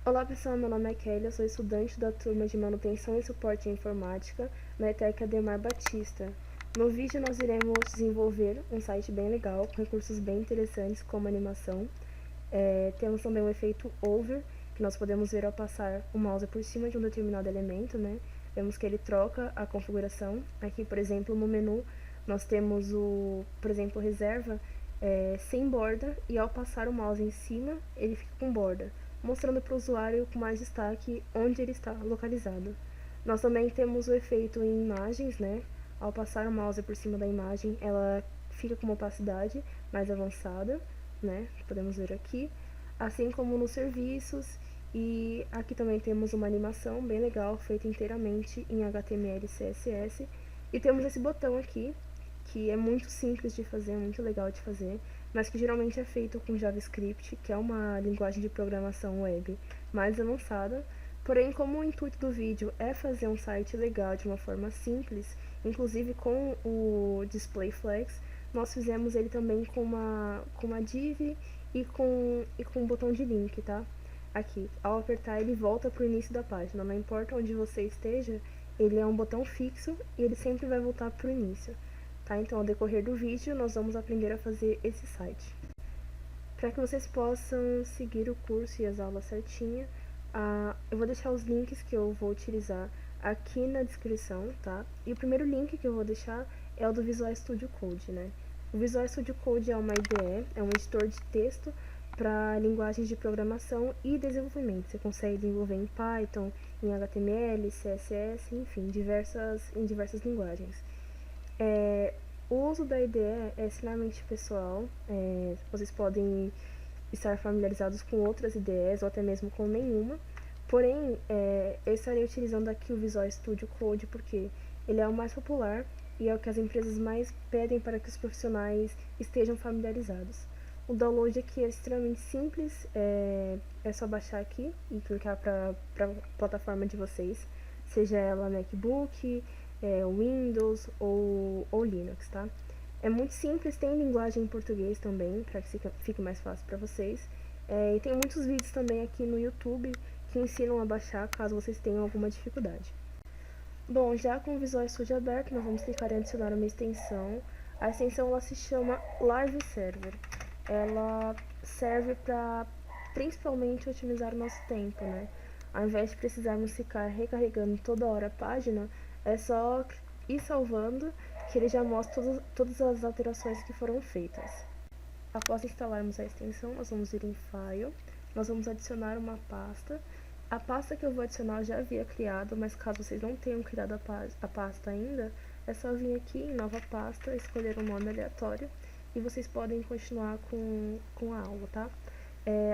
Olá pessoal, meu nome é Kelly, eu sou estudante da turma de Manutenção e Suporte em Informática na ETEC Ademar Batista. No vídeo nós iremos desenvolver um site bem legal, com recursos bem interessantes como animação. Temos também o efeito Over, que nós podemos ver ao passar o mouse por cima de um determinado elemento, né? Vemos que ele troca a configuração. Aqui, por exemplo, no menu, nós temos por exemplo, reserva sem borda, e ao passar o mouse em cima, ele fica com borda, mostrando para o usuário com mais destaque onde ele está localizado. Nós também temos o efeito em imagens, né? Ao passar o mouse por cima da imagem, ela fica com uma opacidade mais avançada, né? Podemos ver aqui, assim como nos serviços. E aqui também temos uma animação bem legal, feita inteiramente em HTML e CSS. E temos esse botão aqui, que é muito simples de fazer, muito legal de fazer, mas que geralmente é feito com JavaScript, que é uma linguagem de programação web mais avançada. Porém, como o intuito do vídeo é fazer um site legal de uma forma simples, inclusive com o Display Flags, nós fizemos ele também com uma div e com um botão de link, tá? Aqui, ao apertar ele volta para o início da página, não importa onde você esteja, ele é um botão fixo e ele sempre vai voltar para o início. Tá? Então, ao decorrer do vídeo, nós vamos aprender a fazer esse site. Para que vocês possam seguir o curso e as aulas certinho, eu vou deixar os links que eu vou utilizar aqui na descrição, tá? E o primeiro link que eu vou deixar é o do Visual Studio Code, né? O Visual Studio Code é uma IDE, é um editor de texto para linguagens de programação e desenvolvimento. Você consegue desenvolver em Python, em HTML, CSS, enfim, em diversas linguagens. O uso da IDE é extremamente pessoal, vocês podem estar familiarizados com outras IDEs ou até mesmo com nenhuma, porém eu estarei utilizando aqui o Visual Studio Code porque ele é o mais popular e é o que as empresas mais pedem para que os profissionais estejam familiarizados. O download aqui é extremamente simples, é só baixar aqui e clicar para a plataforma de vocês, seja ela MacBook, Windows ou Linux, tá? É muito simples, tem linguagem em português também, para que fique mais fácil para vocês. E tem muitos vídeos também aqui no YouTube que ensinam a baixar caso vocês tenham alguma dificuldade. Bom, já com o Visual Studio aberto, nós vamos clicar em adicionar uma extensão. A extensão ela se chama Live Server. Ela serve para principalmente otimizar o nosso tempo, né? Ao invés de precisarmos ficar recarregando toda hora a página, é só ir salvando que ele já mostra todas as alterações que foram feitas. Após instalarmos a extensão, nós vamos ir em File, nós vamos adicionar uma pasta. A pasta que eu vou adicionar eu já havia criado, mas caso vocês não tenham criado a pasta ainda, é só vir aqui em Nova Pasta, escolher um nome aleatório e vocês podem continuar com a aula, tá?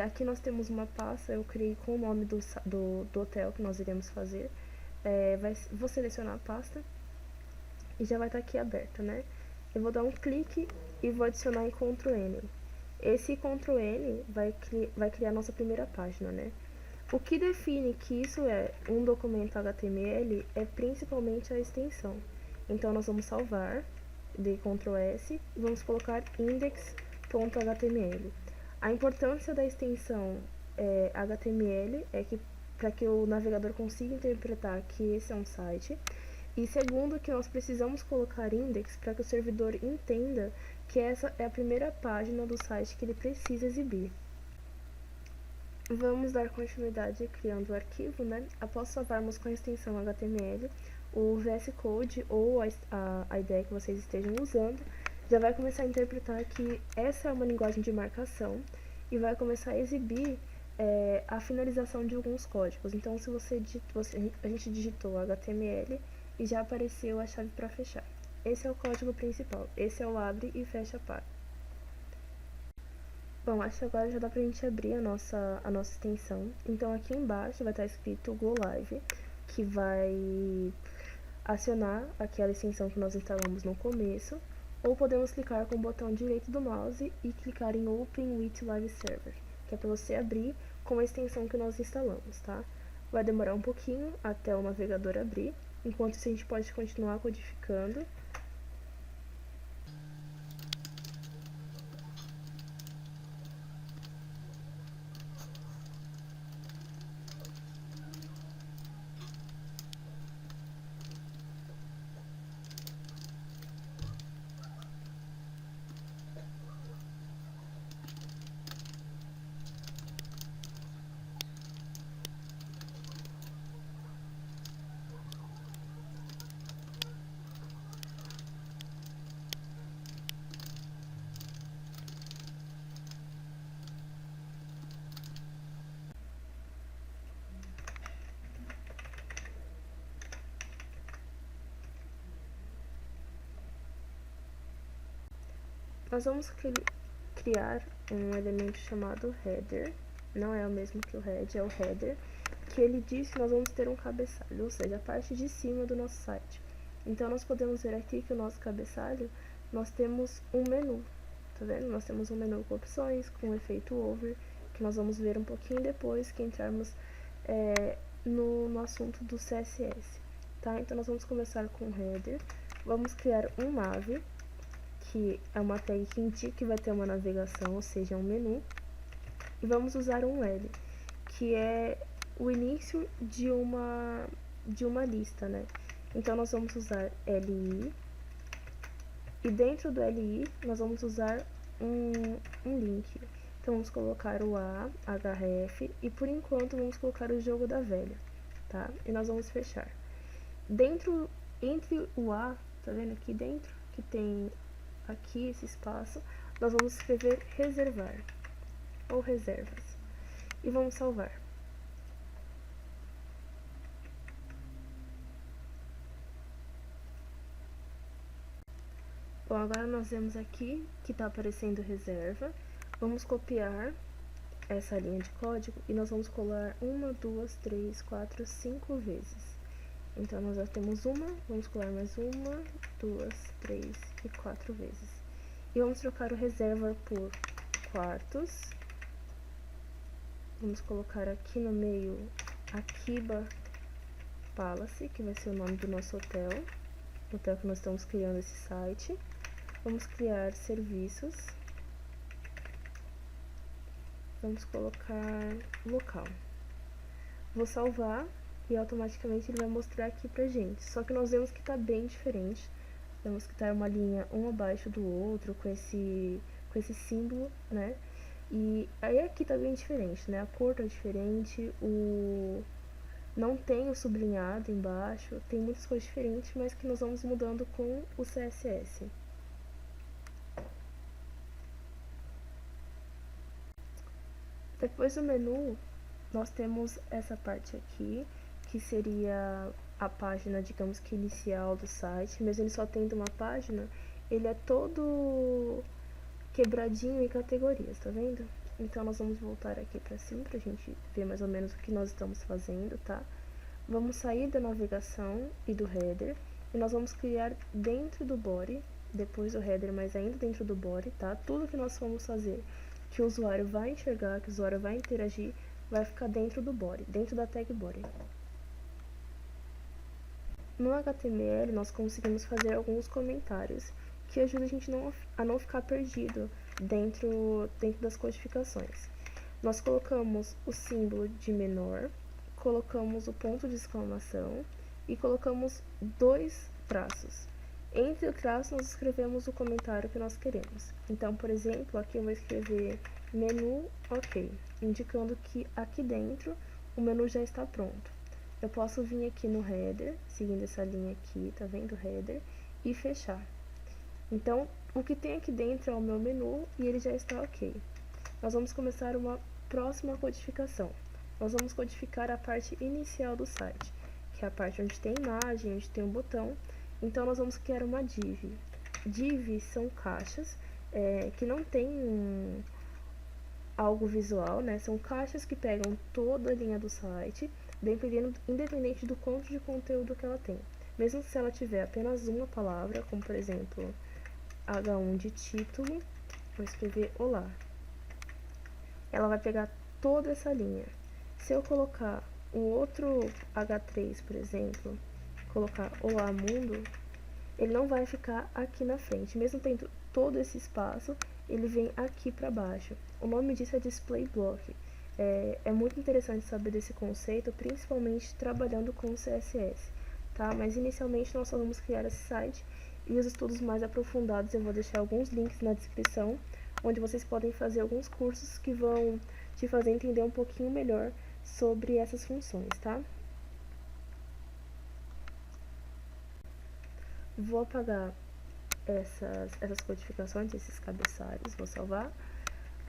Aqui nós temos uma pasta, eu criei com o nome do hotel que nós iremos fazer. Vou selecionar a pasta e já vai estar aqui aberta, né? Eu vou dar um clique e vou adicionar em Ctrl N. Esse Ctrl N vai criar a nossa primeira página, né? O que define que isso é um documento HTML é principalmente a extensão. Então, nós vamos salvar, de Ctrl S, e vamos colocar index.html. A importância da extensão HTML é que para que o navegador consiga interpretar que esse é um site. E segundo, que nós precisamos colocar index para que o servidor entenda que essa é a primeira página do site que ele precisa exibir. Vamos dar continuidade criando o arquivo, né? Após salvarmos com a extensão HTML, o VS Code ou a IDE que vocês estejam usando já vai começar a interpretar que essa é uma linguagem de marcação e vai começar a exibir a finalização de alguns códigos. Então, se a gente digitou HTML e já apareceu a chave para fechar. Esse é o código principal, esse é o abre e fecha para. Bom, acho que agora já dá pra gente abrir a nossa extensão. Então aqui embaixo vai estar escrito Go Live, que vai acionar aquela extensão que nós instalamos no começo, ou podemos clicar com o botão direito do mouse e clicar em Open with Live Server, que é para você abrir com a extensão que nós instalamos, tá? Vai demorar um pouquinho até o navegador abrir, enquanto isso a gente pode continuar codificando. nós vamos criar um elemento chamado header, não é o mesmo que o head, é o header, que ele diz que nós vamos ter um cabeçalho, ou seja, a parte de cima do nosso site. Então, nós podemos ver aqui que o nosso cabeçalho, nós temos um menu, tá vendo? Nós temos um menu com opções, com efeito over, que nós vamos ver um pouquinho depois que entrarmos no assunto do CSS, tá? Então, nós vamos começar com o header, vamos criar um nav, que é uma tag que indica que vai ter uma navegação, ou seja, um menu, e vamos usar um L, que é o início de uma lista, né? Então, nós vamos usar LI, e dentro do LI, nós vamos usar um link. Então, vamos colocar o A, href, e por enquanto vamos colocar o jogo da velha, tá? E nós vamos fechar. Entre o A, tá vendo aqui dentro, que tem aqui esse espaço, nós vamos escrever reservar, ou reservas, e vamos salvar. Bom, agora nós vemos aqui que está aparecendo reserva. Vamos copiar essa linha de código e nós vamos colar 1, 2, 3, 4, 5 vezes. Então, nós já temos uma, vamos colar mais 1, 2, 3 e 4 vezes. E vamos trocar o reserva por quartos. Vamos colocar aqui no meio Akiba Palace, que vai ser o nome do nosso hotel que nós estamos criando esse site. Vamos criar serviços. Vamos colocar local. Vou salvar e automaticamente ele vai mostrar aqui pra gente. Só que nós vemos que tá bem diferente. Vemos que tá uma linha um abaixo do outro, com esse símbolo, né? E aí aqui tá bem diferente, né? A cor tá diferente, não tem o sublinhado embaixo, tem muitas coisas diferentes, mas que nós vamos mudando com o CSS. Depois do menu, nós temos essa parte aqui, que seria a página, digamos que inicial do site, mas ele só tendo uma página, ele é todo quebradinho em categorias, tá vendo? Então, nós vamos voltar aqui pra cima pra gente ver mais ou menos o que nós estamos fazendo, tá? Vamos sair da navegação e do header, e nós vamos criar dentro do body, depois do header, mas ainda dentro do body, tá? Tudo que nós vamos fazer, que o usuário vai enxergar, que o usuário vai interagir, vai ficar dentro do body, dentro da tag body. No HTML, nós conseguimos fazer alguns comentários que ajudam a gente a não ficar perdido dentro das codificações. Nós colocamos o símbolo de menor, colocamos o ponto de exclamação e colocamos 2 traços. Entre o traço, nós escrevemos o comentário que nós queremos. Então, por exemplo, aqui eu vou escrever menu ok, indicando que aqui dentro o menu já está pronto. Eu posso vir aqui no header, seguindo essa linha aqui, tá vendo o header, e fechar. Então, o que tem aqui dentro é o meu menu e ele já está ok. Nós vamos começar uma próxima codificação. Nós vamos codificar a parte inicial do site, que é a parte onde tem imagem, onde tem um botão. Então, nós vamos criar uma div. Divs são caixas que não tem algo visual, né? São caixas que pegam toda a linha do site, independente do quanto de conteúdo que ela tem. Mesmo se ela tiver apenas uma palavra, como por exemplo, H1 de título, vou escrever olá. Ela vai pegar toda essa linha. Se eu colocar um outro H3, por exemplo, colocar olá mundo, ele não vai ficar aqui na frente. Mesmo tendo todo esse espaço, ele vem aqui para baixo. O nome disso é display block. É muito interessante saber desse conceito, principalmente trabalhando com CSS, tá? Mas inicialmente nós só vamos criar esse site e os estudos mais aprofundados eu vou deixar alguns links na descrição, onde vocês podem fazer alguns cursos que vão te fazer entender um pouquinho melhor sobre essas funções, tá? Vou apagar essas codificações, esses cabeçalhos, vou salvar.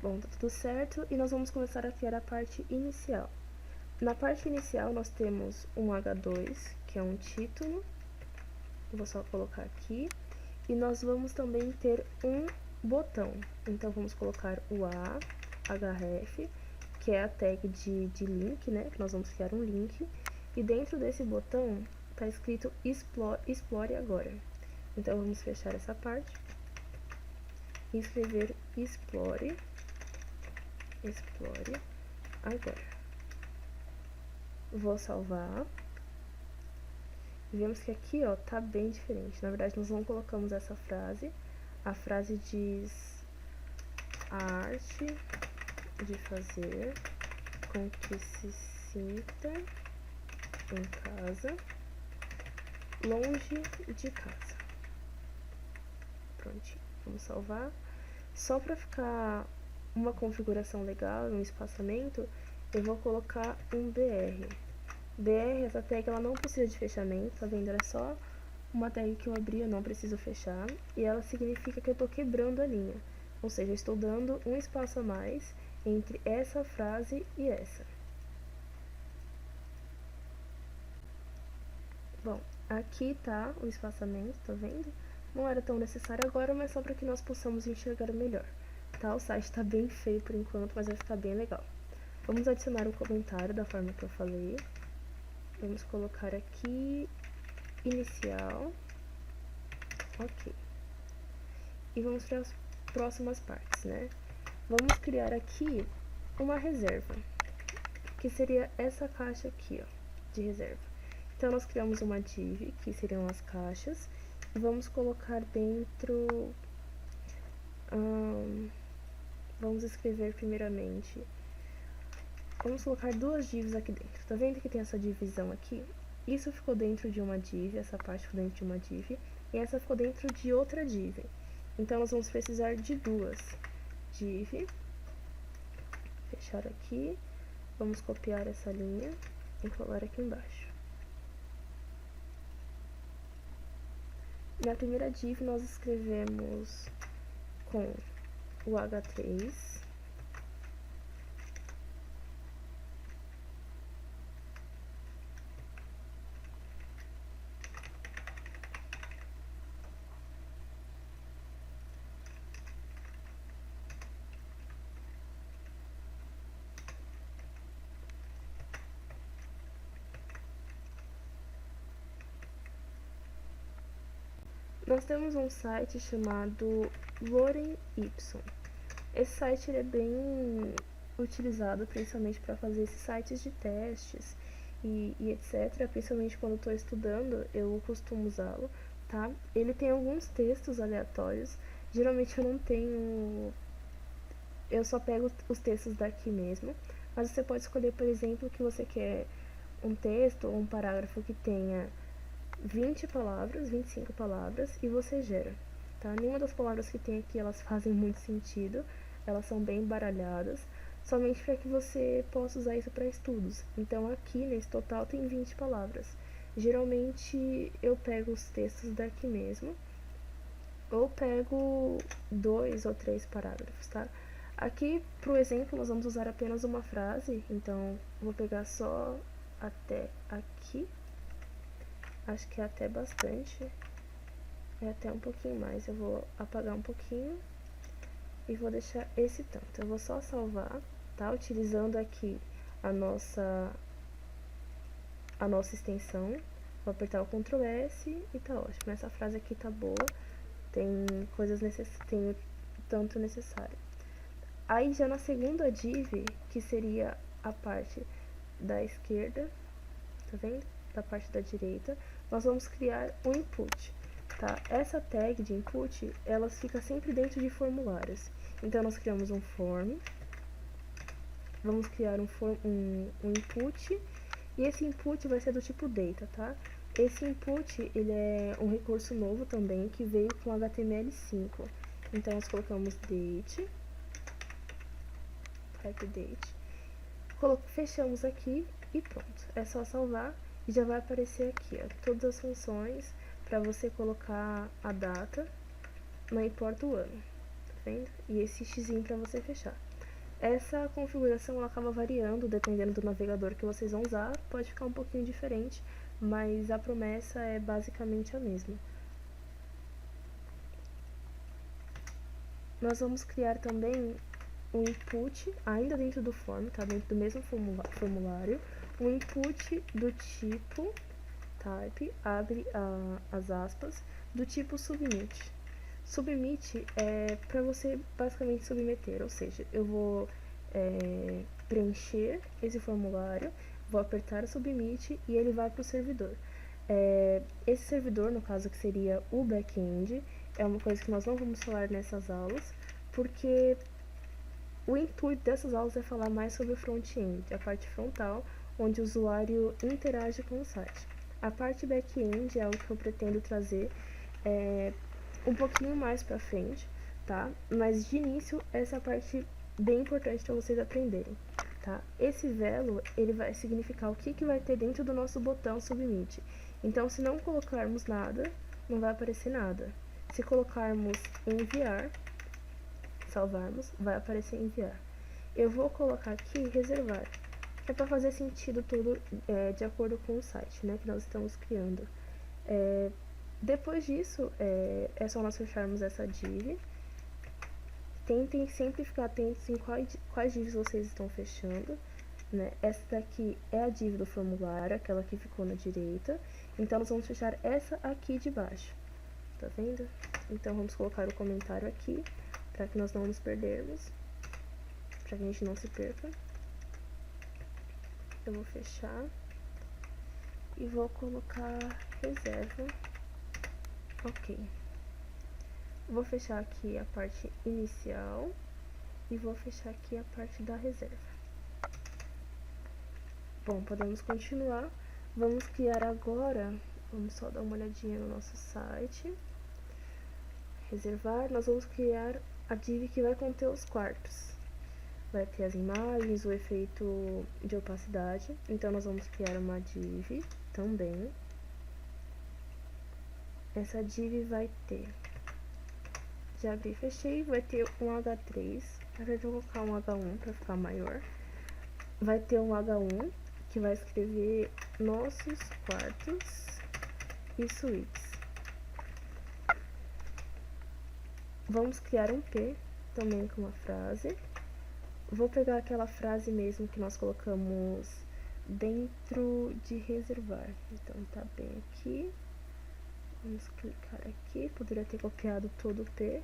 Bom, tá tudo certo e nós vamos começar a criar a parte inicial. Na parte inicial nós temos um H2, que é um título, vou só colocar aqui, e nós vamos também ter um botão. Então, vamos colocar o href, que é a tag de link, né? Nós vamos criar um link. E dentro desse botão, está escrito explore agora. Então, vamos fechar essa parte e escrever explore agora. Vou salvar. Vemos que aqui, ó, tá bem diferente. Na verdade, nós não colocamos essa frase. A frase diz: a arte de fazer com que se sinta em casa, longe de casa. Prontinho, vamos salvar. Só para ficar uma configuração legal, um espaçamento, eu vou colocar um BR. BR, essa tag, ela não precisa de fechamento, tá vendo? Ela é só uma tag que eu abri, eu não preciso fechar. E ela significa que eu tô quebrando a linha. Ou seja, eu estou dando um espaço a mais entre essa frase e essa. Bom, aqui tá o espaçamento, tá vendo? Não era tão necessário agora, mas só para que nós possamos enxergar melhor. Tá? O site tá bem feio por enquanto, mas vai ficar bem legal. Vamos adicionar um comentário da forma que eu falei. Vamos colocar aqui inicial. Ok. E vamos para as próximas partes, né? Vamos criar aqui uma reserva, que seria essa caixa aqui, ó, de reserva. Então, nós criamos uma div, que seriam as caixas, e vamos colocar dentro... vamos escrever primeiramente... Vamos colocar duas divs aqui dentro. Tá vendo que tem essa divisão aqui? Isso ficou dentro de uma div, essa parte ficou dentro de uma div, e essa ficou dentro de outra div. Então, nós vamos precisar de duas div. Fechar aqui. Vamos copiar essa linha e colar aqui embaixo. Na primeira div, nós escrevemos com o H3. Nós temos um site chamado Lorem Ipsum. Esse site ele é bem utilizado principalmente para fazer esses sites de testes e etc. Principalmente quando estou estudando, eu costumo usá-lo, tá? Ele tem alguns textos aleatórios. Geralmente eu não tenho... Eu só pego os textos daqui mesmo. Mas você pode escolher, por exemplo, que você quer um texto ou um parágrafo que tenha 20 palavras, 25 palavras, e você gera, tá? Nenhuma das palavras que tem aqui, elas fazem muito sentido, elas são bem baralhadas, somente para que você possa usar isso para estudos. Então, aqui, nesse total, tem 20 palavras. Geralmente, eu pego os textos daqui mesmo, ou pego 2 ou 3 parágrafos, tá? Aqui, pro exemplo, nós vamos usar apenas uma frase, então, vou pegar só até aqui. Acho que é até bastante. É até um pouquinho mais. Eu vou apagar um pouquinho. E vou deixar esse tanto. Eu vou só salvar, tá? Utilizando aqui a nossa extensão. Vou apertar o Ctrl S e tá ótimo. Essa frase aqui tá boa. Tem coisas tem o tanto necessário. Aí já na segunda div, que seria a parte da esquerda, tá vendo? Da parte da direita, nós vamos criar um input, tá? Essa tag de input, ela fica sempre dentro de formulários. Então, nós criamos um form, vamos criar um input, e esse input vai ser do tipo data, tá? Esse input, ele é um recurso novo também, que veio com HTML5. Então, nós colocamos date, type date, fechamos aqui e pronto. É só salvar. E já vai aparecer aqui, ó, todas as funções para você colocar a data, não importa o ano, tá vendo? E esse xzinho para você fechar. Essa configuração ela acaba variando dependendo do navegador que vocês vão usar, pode ficar um pouquinho diferente, mas a promessa é basicamente a mesma. nós vamos criar também um input, ainda dentro do form, tá? Dentro do mesmo formulário, um input do tipo type, abre as aspas, do tipo submit. Submit é para você basicamente submeter, ou seja, eu vou preencher esse formulário, vou apertar submit e ele vai para o servidor. Esse servidor, no caso que seria o back-end, é uma coisa que nós não vamos falar nessas aulas, porque o intuito dessas aulas é falar mais sobre o front-end, a parte frontal, onde o usuário interage com o site. A parte back-end é algo que eu pretendo trazer um pouquinho mais pra frente, tá? Mas de início, essa é a parte bem importante para vocês aprenderem, tá? Esse velo, ele vai significar o que vai ter dentro do nosso botão submit. Então, se não colocarmos nada, não vai aparecer nada. Se colocarmos enviar, salvarmos, vai aparecer enviar. Eu vou colocar aqui reservar, que é para fazer sentido tudo de acordo com o site, né, que nós estamos criando. Depois disso, é só nós fecharmos essa div. Tentem sempre ficar atentos em quais divs vocês estão fechando, né? Essa daqui é a div do formulário, aquela que ficou na direita. Então, nós vamos fechar essa aqui de baixo, tá vendo? Então, vamos colocar o comentário aqui, para que nós não nos perdermos, para que a gente não se perca. Eu vou fechar e vou colocar reserva. Ok. Vou fechar aqui a parte inicial e vou fechar aqui a parte da reserva. Bom, podemos continuar. Vamos criar agora, vamos só dar uma olhadinha no nosso site. Reservar, nós vamos criar a div que vai conter os quartos. Vai ter as imagens, o efeito de opacidade. Então, nós vamos criar uma div também. Essa div vai ter, já abri e fechei, vai ter um H3. Na verdade, eu vou colocar um H1 para ficar maior. Vai ter um H1 que vai escrever nossos quartos e suítes. Vamos criar um P também com uma frase. Vou pegar aquela frase mesmo que nós colocamos dentro de reservar. Então, tá bem aqui. Vamos clicar aqui. Poderia ter copiado todo o P,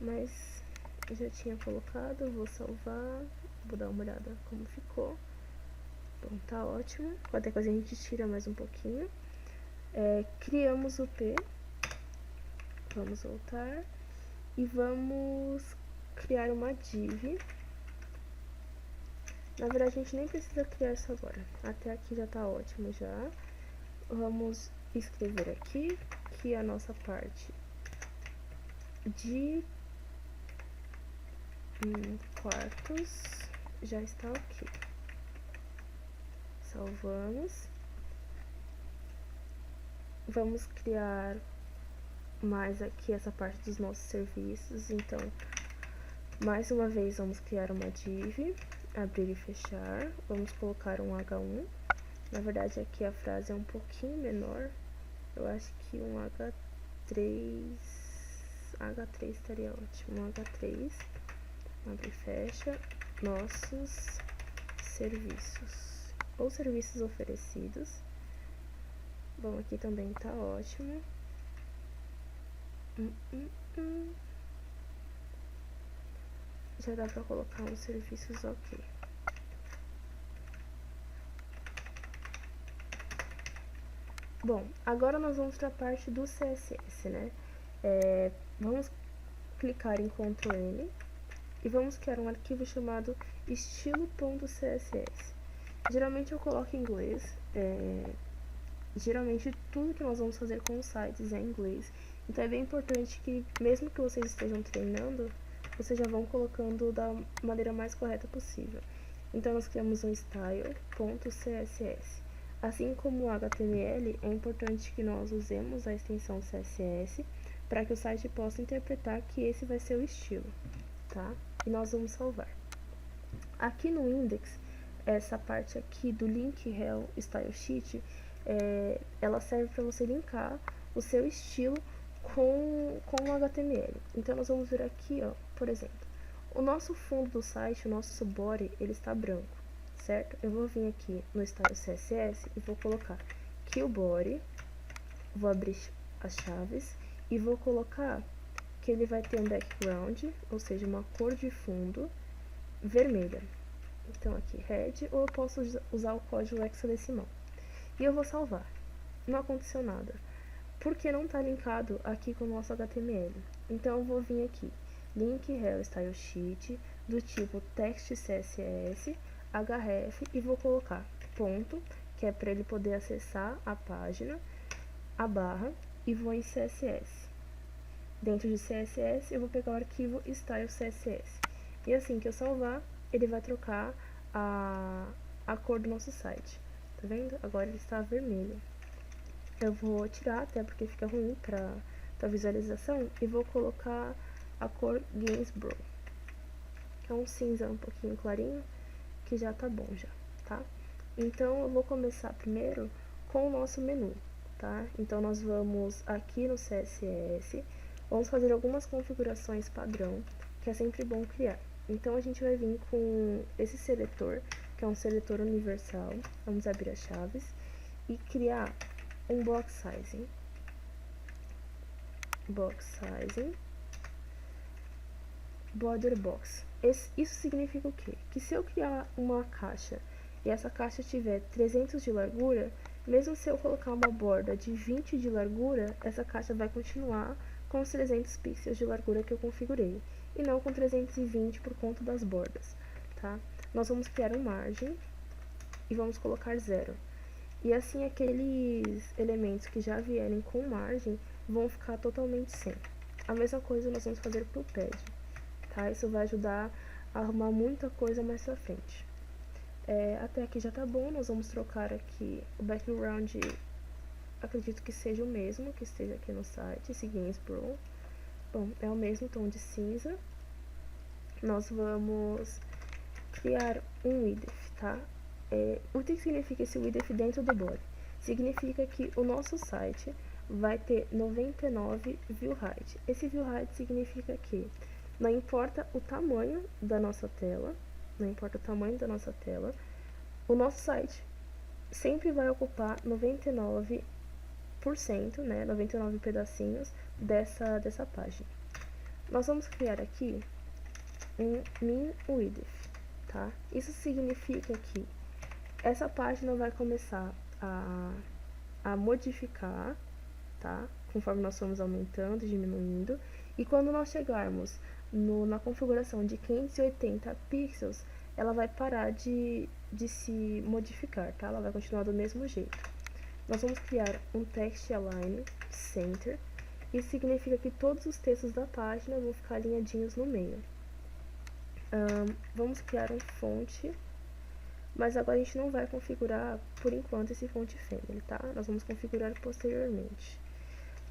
mas eu já tinha colocado. Vou salvar. Vou dar uma olhada como ficou. Bom, tá ótimo. Qualquer coisa a gente tira mais um pouquinho. Criamos o P. Vamos voltar. E vamos criar uma div. Na verdade, a gente nem precisa criar isso agora. Até aqui já tá ótimo já. Vamos escrever aqui que a nossa parte de quartos já está ok. Salvamos. Vamos criar mais aqui essa parte dos nossos serviços. Então, mais uma vez, vamos criar uma div, abrir e fechar. Vamos colocar um H1. Na verdade, aqui a frase é um pouquinho menor. Eu acho que um H3 estaria ótimo. Um H3, abre e fecha, nossos serviços, ou serviços oferecidos. Bom, aqui também tá ótimo. Já dá pra colocar uns serviços ok. Bom, agora nós vamos para a parte do CSS, né? Vamos clicar em Ctrl N e vamos criar um arquivo chamado estilo.css. Geralmente eu coloco em inglês, geralmente tudo que nós vamos fazer com os sites é em inglês, então é bem importante que, mesmo que vocês estejam treinando, vocês já vão colocando da maneira mais correta possível. Então nós criamos um style.css. Assim como o HTML, é importante que nós usemos a extensão CSS para que o site possa interpretar que esse vai ser o estilo, tá? E nós vamos salvar. Aqui no index, essa parte aqui do link rel style sheet, ela serve para você linkar o seu estilo com o HTML. Então, nós vamos vir aqui, ó, por exemplo, o nosso fundo do site, o nosso subbody, ele está branco, certo? Eu vou vir aqui no style CSS e vou colocar que o body, vou abrir as chaves e vou colocar que ele vai ter um background, ou seja, uma cor de fundo vermelha. Então aqui, red, ou eu posso usar o código hexadecimal. E eu vou salvar. Não aconteceu nada, porque não está linkado aqui com o nosso HTML. Então eu vou vir aqui, link rel style sheet, do tipo text css, href, e vou colocar ponto, que é para ele poder acessar a página, a barra, e vou em css. Dentro de css eu vou pegar o arquivo style css. E assim que eu salvar, ele vai trocar a cor do nosso site. Tá vendo? Agora ele está vermelho. Eu vou tirar, até porque fica ruim pra visualização, e vou colocar a cor Gainsborough, que é um cinza um pouquinho clarinho, que já tá bom já, tá? Então eu vou começar primeiro com o nosso menu, tá? Então nós vamos aqui no CSS, vamos fazer algumas configurações padrão, que é sempre bom criar. Então a gente vai vir com esse seletor, que é um seletor universal. Vamos abrir as chaves e criar um box sizing, border box. Isso significa o quê? Que se eu criar uma caixa e essa caixa tiver 300 de largura, mesmo se eu colocar uma borda de 20 de largura, essa caixa vai continuar com os 300 pixels de largura que eu configurei, e não com 320 por conta das bordas, tá? Nós vamos criar um margem e vamos colocar 0. E assim aqueles elementos que já vierem com margem vão ficar totalmente sem. A mesma coisa nós vamos fazer para o pad, tá? Isso vai ajudar a arrumar muita coisa mais pra frente. Até aqui já tá bom, nós vamos trocar aqui o background, acredito que seja o mesmo que esteja aqui no site, esse Gainsborough. Bom, é o mesmo tom de cinza. Nós vamos criar um width, tá? O que significa esse width dentro do body? Significa que o nosso site vai ter 99 view height. Esse view height significa que não importa o tamanho da nossa tela, o nosso site sempre vai ocupar 99%, né, 99 pedacinhos dessa página. Nós vamos criar aqui um min width, tá? Isso significa que essa página vai começar a modificar, tá? Conforme nós formos aumentando e diminuindo. E quando nós chegarmos na configuração de 580 pixels, ela vai parar de se modificar, tá? Ela vai continuar do mesmo jeito. Nós vamos criar um text align center. Isso significa que todos os textos da página vão ficar alinhadinhos no meio. Vamos criar um fonte, mas agora a gente não vai configurar por enquanto esse fonte family, tá? Nós vamos configurar posteriormente.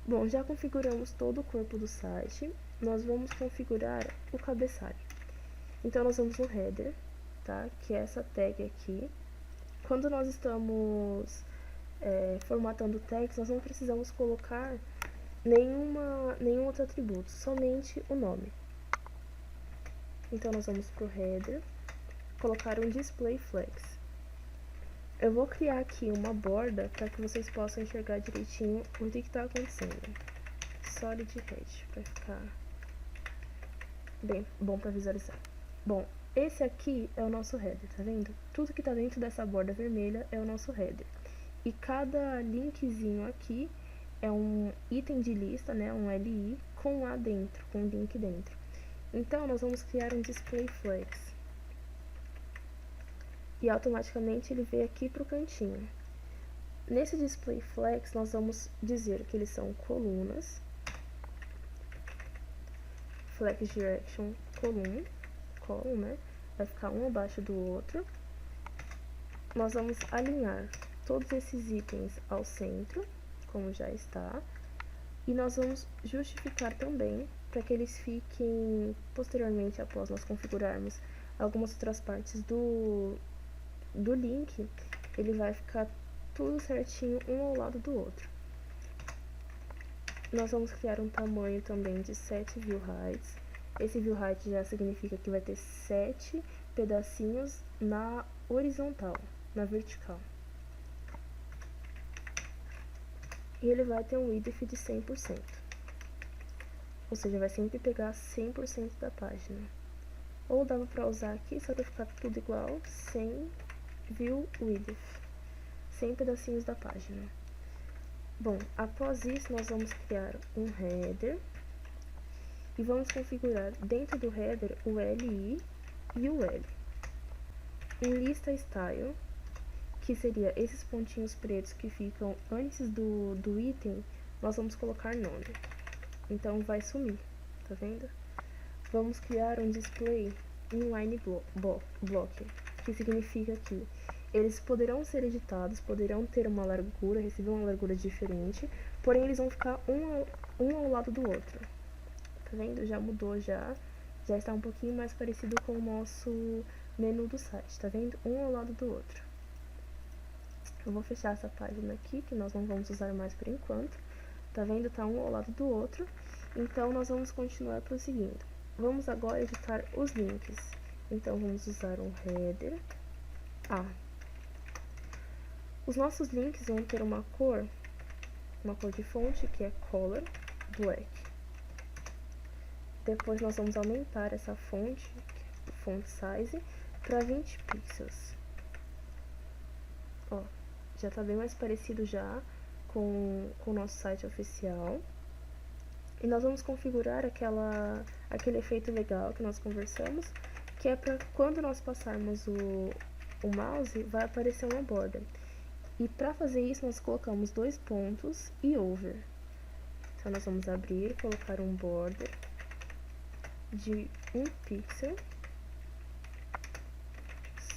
Bom, já configuramos todo o corpo do site, nós vamos configurar o cabeçalho. Então nós vamos no header, tá? Que é essa tag aqui. Quando nós estamos formatando tags, nós não precisamos colocar nenhum outro atributo, somente o nome. Então nós vamos para o header, colocar um display flex. Eu vou criar aqui uma borda para que vocês possam enxergar direitinho o que está acontecendo. Solid red, para ficar bem bom para visualizar. Bom, esse aqui é o nosso header, tá vendo? Tudo que está dentro dessa borda vermelha é o nosso header. E cada linkzinho aqui é um item de lista, né, um LI, com lá dentro, com um link dentro. Então, nós vamos criar um display flex. E automaticamente ele veio aqui para o cantinho. Nesse display flex, nós vamos dizer que eles são colunas. Flex direction column, né? Vai ficar um abaixo do outro. Nós vamos alinhar todos esses itens ao centro, como já está. E nós vamos justificar também para que eles fiquem posteriormente, após nós configurarmos algumas outras partes do link, ele vai ficar tudo certinho um ao lado do outro. Nós vamos criar um tamanho também de 7 view heights. Esse view height já significa que vai ter 7 pedacinhos na horizontal, na vertical. E ele vai ter um width de 100%. Ou seja, vai sempre pegar 100% da página. Ou dava para usar aqui, só para ficar tudo igual, sem view width, 100 pedacinhos da página. Bom, após isso nós vamos criar um header e vamos configurar dentro do header o LI e o L. Em lista style, que seria esses pontinhos pretos que ficam antes do item, nós vamos colocar nome. Então vai sumir, tá vendo? Vamos criar um display inline block, que significa que eles poderão ser editados, poderão ter uma largura, receber uma largura diferente, porém eles vão ficar um ao lado do outro. Tá vendo? Já mudou, já está um pouquinho mais parecido com o nosso menu do site, tá vendo? Um ao lado do outro. Eu vou fechar essa página aqui, que nós não vamos usar mais por enquanto. Tá vendo? Tá um ao lado do outro. Então, nós vamos continuar prosseguindo. Vamos agora editar os links. Então, vamos usar um header. Os nossos links vão ter uma cor de fonte, que é color black. Depois, nós vamos aumentar essa fonte, font size, para 20 pixels. Ó, já tá bem mais parecido já com o nosso site oficial. E nós vamos configurar aquele efeito legal que nós conversamos, que é para quando nós passarmos o mouse, vai aparecer uma borda. E para fazer isso, nós colocamos 2 pontos e over. Então, nós vamos abrir, colocar um border de 1 pixel,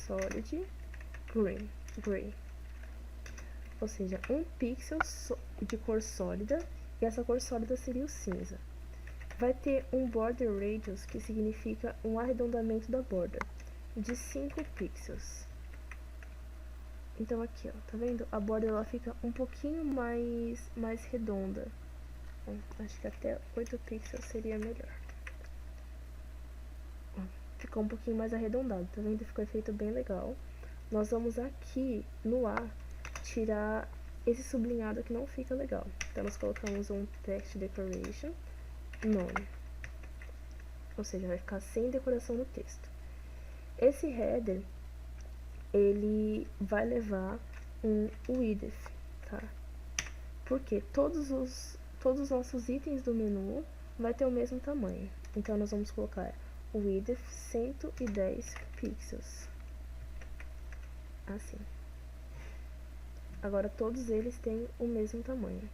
solid, gray. Ou seja, 1 pixel de cor sólida, e essa cor sólida seria o cinza. Vai ter um border radius, que significa um arredondamento da borda, de 5 pixels. Então aqui, ó, tá vendo? A borda ela fica um pouquinho mais redonda. Bom, acho que até 8 pixels seria melhor. Ficou um pouquinho mais arredondado, tá vendo? Ficou um efeito bem legal. Nós vamos aqui no A tirar esse sublinhado que não fica legal. Então, nós colocamos um text decoration none. Ou seja, vai ficar sem decoração no texto. Esse header, ele vai levar um width, tá? Porque todos os nossos itens do menu vai ter o mesmo tamanho. Então, nós vamos colocar o width 110 pixels. Assim. Agora, todos eles têm o mesmo tamanho.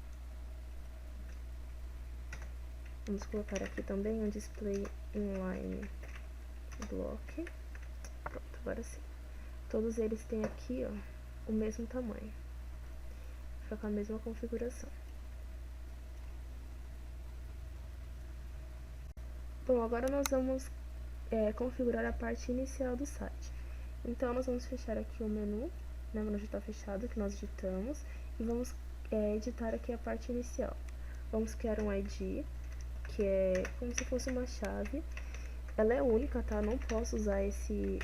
Vamos colocar aqui também um display inline block. Pronto, agora sim. Todos eles têm aqui, ó, o mesmo tamanho. Fica com a mesma configuração. Bom, agora nós vamos configurar a parte inicial do site. Então, nós vamos fechar aqui o menu, né, o menu já está fechado, que nós editamos, e vamos editar aqui a parte inicial. Vamos criar um ID, que é como se fosse uma chave. Ela é única, tá? Não posso usar esse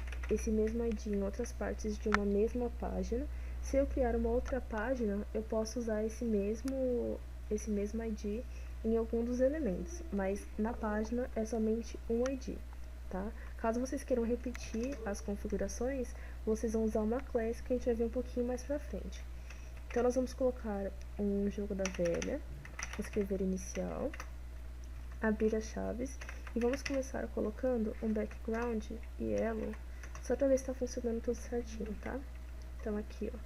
mesmo ID em outras partes de uma mesma página. Se eu criar uma outra página, eu posso usar esse mesmo ID em algum dos elementos, mas na página é somente um ID, tá? Caso vocês queiram repetir as configurações, vocês vão usar uma class que a gente vai ver um pouquinho mais pra frente. Então, nós vamos colocar um jogo da velha, escrever inicial, abrir as chaves, e vamos começar colocando um background e yellow, só pra ver se tá funcionando tudo certinho, tá? Então, aqui, ó,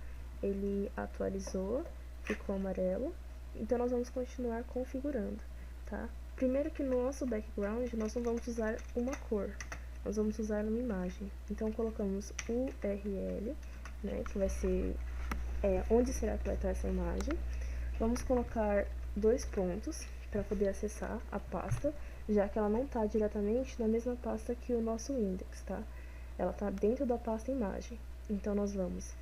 ele atualizou, ficou amarelo, então nós vamos continuar configurando, tá? Primeiro que no nosso background, nós não vamos usar uma cor, nós vamos usar uma imagem. Então, colocamos URL, né, que vai ser onde será que vai estar essa imagem. Vamos colocar 2 pontos para poder acessar a pasta, já que ela não está diretamente na mesma pasta que o nosso index, tá? Ela está dentro da pasta imagem. Então, nós vamos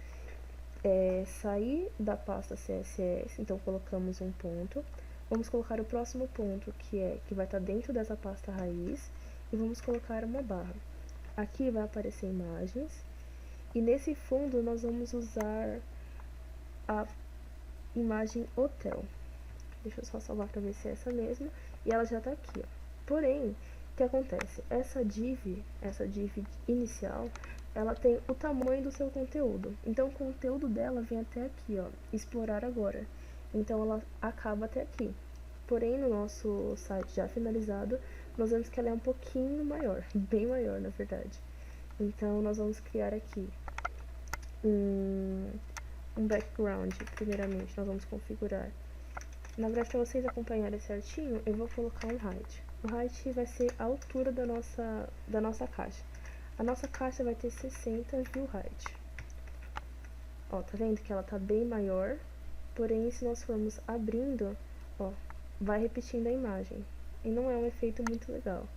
sair da pasta CSS, então colocamos um ponto. Vamos colocar o próximo ponto, que vai estar dentro dessa pasta raiz, e vamos colocar uma barra. Aqui vai aparecer imagens, e nesse fundo nós vamos usar a imagem hotel. Deixa eu só salvar para ver se é essa mesmo, e ela já está aqui, ó. Porém, o que acontece? Essa div inicial, ela tem o tamanho do seu conteúdo. Então, o conteúdo dela vem até aqui, ó, explorar agora. Então, ela acaba até aqui. Porém, no nosso site já finalizado, nós vemos que ela é um pouquinho maior, bem maior, na verdade. Então, nós vamos criar aqui um background, primeiramente. Nós vamos configurar. Na verdade, para vocês acompanharem certinho, eu vou colocar um height. O height vai ser a altura da nossa caixa. A nossa caixa vai ter 60 view height. Ó, tá vendo que ela tá bem maior? Porém, se nós formos abrindo, ó, vai repetindo a imagem. E não é um efeito muito legal.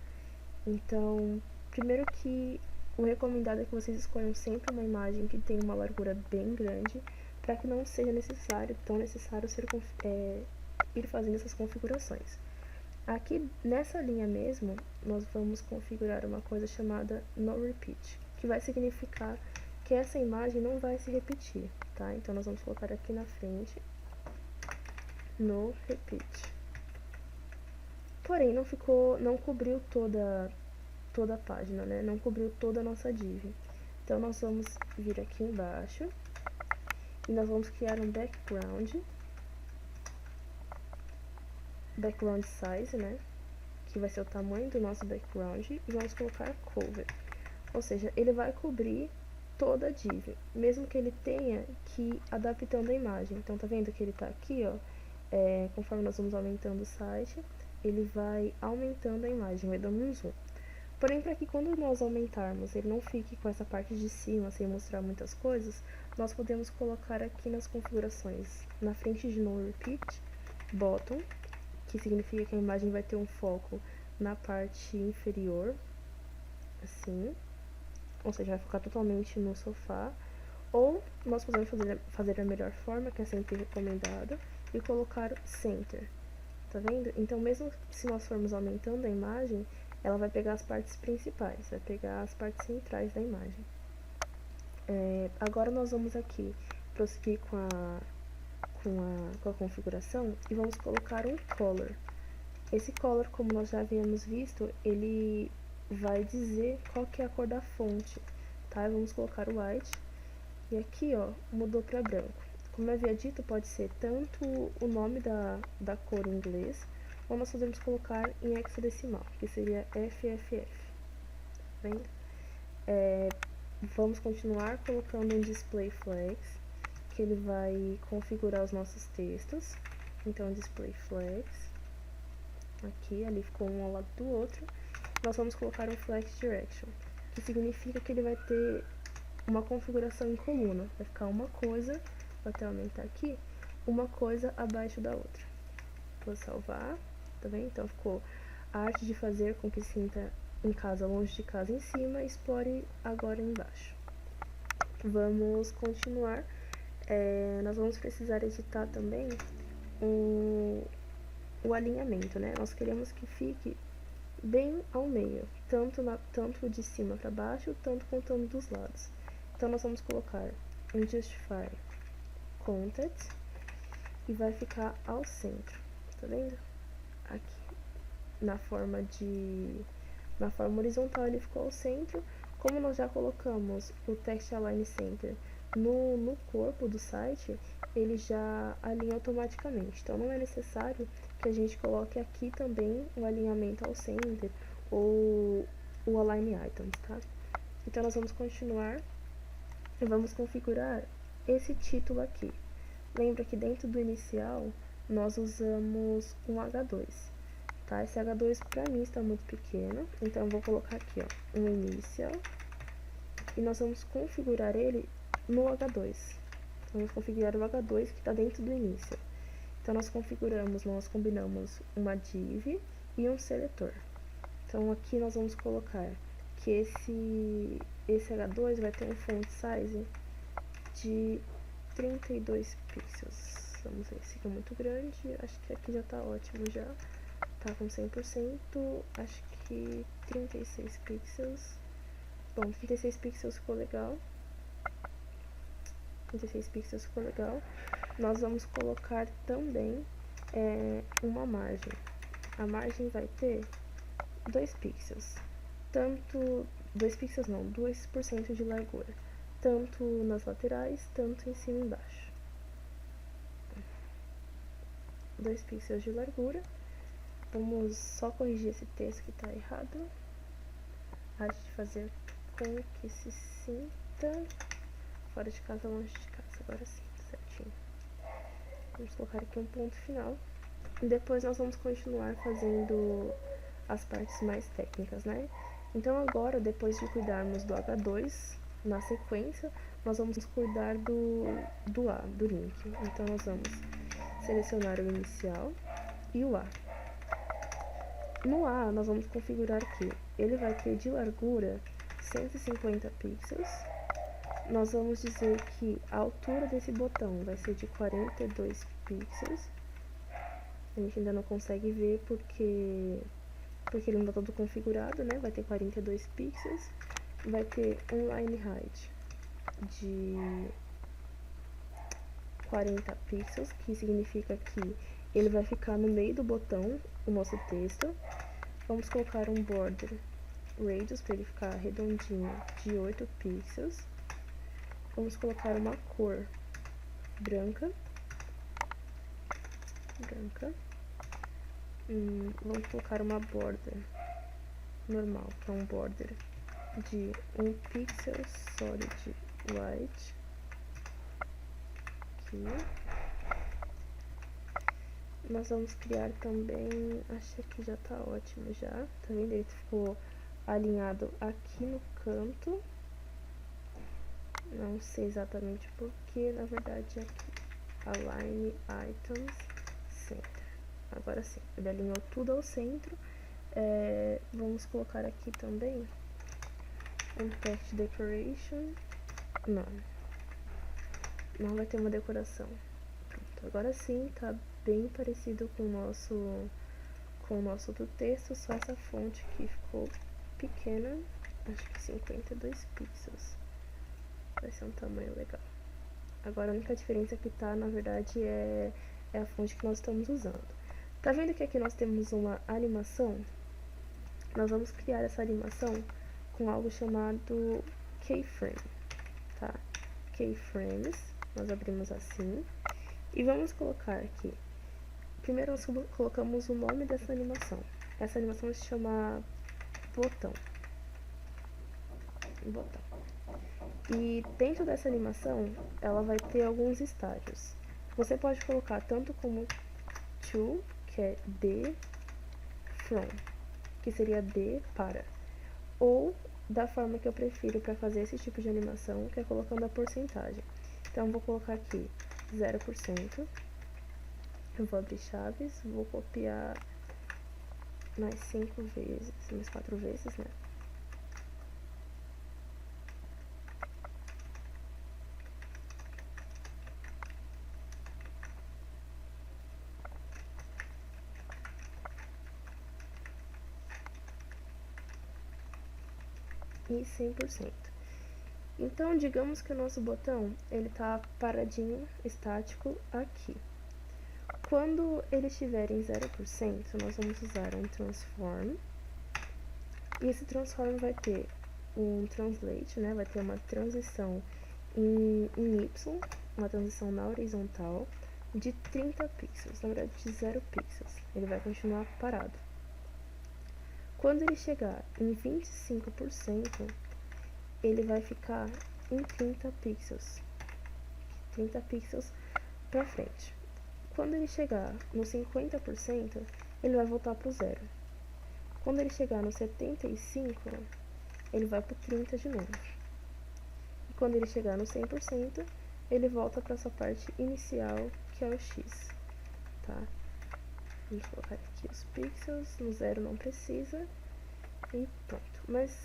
Então, primeiro que o recomendado é que vocês escolham sempre uma imagem que tenha uma largura bem grande, para que não seja tão necessário ir fazendo essas configurações. Aqui nessa linha mesmo, nós vamos configurar uma coisa chamada no repeat, que vai significar que essa imagem não vai se repetir, tá? Então nós vamos colocar aqui na frente no repeat. Porém, não cobriu toda a página, né? Não cobriu toda a nossa div. Então nós vamos vir aqui embaixo e nós vamos criar um background size, né? Que vai ser o tamanho do nosso background, e vamos colocar cover. Ou seja, ele vai cobrir toda a div, mesmo que ele tenha que ir adaptando a imagem. Então, tá vendo que ele tá aqui, ó, conforme nós vamos aumentando o site, ele vai aumentando a imagem, vai dando um zoom. Porém, para que quando nós aumentarmos, ele não fique com essa parte de cima, sem mostrar muitas coisas, nós podemos colocar aqui nas configurações, na frente de no repeat, bottom, que significa que a imagem vai ter um foco na parte inferior, assim, ou seja, vai focar totalmente no sofá, ou nós podemos fazer a melhor forma, que é sempre recomendada, e colocar center, tá vendo? Então, mesmo se nós formos aumentando a imagem, ela vai pegar as partes principais, vai pegar as partes centrais da imagem. Agora nós vamos aqui prosseguir com a configuração e vamos colocar um color. Esse color, como nós já havíamos visto, ele vai dizer qual que é a cor da fonte, tá? Vamos colocar o white, e aqui, ó, mudou para branco. Como eu havia dito, pode ser tanto o nome da cor em inglês, ou nós podemos colocar em hexadecimal, que seria FFF, tá vendo? Vamos continuar colocando um display flags, que ele vai configurar os nossos textos. Então, display flags, aqui, ali ficou um ao lado do outro. Nós vamos colocar um flex direction, que significa que ele vai ter uma configuração em coluna. Vai ficar uma coisa, vou até aumentar aqui, uma coisa abaixo da outra. Vou salvar, tá vendo? Então ficou a arte de fazer com que sinta em casa, longe de casa em cima, explore agora embaixo. Vamos continuar. Nós vamos precisar editar também o alinhamento, né? Nós queremos que fique bem ao meio, tanto de cima para baixo, tanto contando dos lados. Então, nós vamos colocar um Justify Content e vai ficar ao centro, tá vendo? Aqui, na forma horizontal ele ficou ao centro. Como nós já colocamos o Text Align Center no corpo do site, ele já alinha automaticamente. Então, não é necessário que a gente coloque aqui também o alinhamento ao center ou o Align Items, tá? Então, nós vamos continuar e vamos configurar esse título aqui. Lembra que dentro do inicial, nós usamos um H2, tá? Esse H2 para mim está muito pequeno, então eu vou colocar aqui, ó, um initial, e nós vamos configurar ele no H2. Vamos configurar o H2 que está dentro do início. Então, nós combinamos uma div e um seletor. Então, aqui nós vamos colocar que esse H2 vai ter um font size de 32 pixels. Vamos ver se fica muito grande. Acho que aqui já está ótimo já. Tá com 100%. Acho que aqui 36 pixels. Bom, 36 pixels ficou legal. 36 pixels ficou legal. Nós vamos colocar também uma margem. A margem vai ter 2 pixels. Tanto 2 pixels não, 2% de largura. Tanto nas laterais, tanto em cima e embaixo. 2 pixels de largura. Vamos só corrigir esse texto que está errado. Há de fazer com que se sinta fora de casa, longe de casa. Agora sim, certinho. Vamos colocar aqui um ponto final. E depois nós vamos continuar fazendo as partes mais técnicas, né? Então agora, depois de cuidarmos do H2, na sequência, nós vamos cuidar do A, do link. Então nós vamos selecionar o inicial e o A. No A, nós vamos configurar que ele vai ter de largura 150 pixels. Nós vamos dizer que a altura desse botão vai ser de 42 pixels. A gente ainda não consegue ver porque ele não está todo configurado, né? Vai ter 42 pixels. Vai ter um line height de 40 pixels, que significa que ele vai ficar no meio do botão, o nosso texto. Vamos colocar um border radius para ele ficar redondinho de 8 pixels. Vamos colocar uma cor branca. Vamos colocar uma border normal, que é um border de 1 pixel solid white. Aqui. Nós vamos criar também, acho que já tá ótimo já, tá vendo? Ele ficou alinhado aqui no canto. Não sei exatamente porquê, na verdade é aqui. Align items center. Agora sim, ele alinhou tudo ao centro. Vamos colocar aqui também um text decoration. Não vai ter uma decoração. Pronto, agora sim tá bem parecido com o nosso outro texto, só essa fonte aqui ficou pequena, acho que 52 pixels. Vai ser um tamanho legal. Agora a única diferença que tá, na verdade, é a fonte que nós estamos usando. Tá vendo que aqui nós temos uma animação? Nós vamos criar essa animação com algo chamado keyframe, tá? Keyframes, nós abrimos assim. E vamos colocar aqui. Primeiro nós colocamos o nome dessa animação. Essa animação se chama botão. E dentro dessa animação, ela vai ter alguns estágios. Você pode colocar tanto como to, que é de, from, que seria de para. Ou da forma que eu prefiro para fazer esse tipo de animação, que é colocando a porcentagem. Então, eu vou colocar aqui 0%. Eu vou abrir chaves, vou copiar mais 5 vezes, mais 4 vezes, né? E 100%. Então, digamos que o nosso botão, ele tá paradinho, estático, aqui. Quando ele estiver em 0%, nós vamos usar um transform. E esse transform vai ter um translate, né? Vai ter uma transição em Y, uma transição na horizontal, de 30 pixels, na verdade de 0 pixels. Ele vai continuar parado. Quando ele chegar em 25%, ele vai ficar em 30 pixels. 30 pixels para frente. Quando ele chegar no 50%, ele vai voltar para o 0. Quando ele chegar no 75%, ele vai para o 30% de novo. E quando ele chegar no 100%, ele volta para essa parte inicial, que é o X. Tá? Vamos colocar aqui os pixels, no 0 não precisa. E pronto. Mas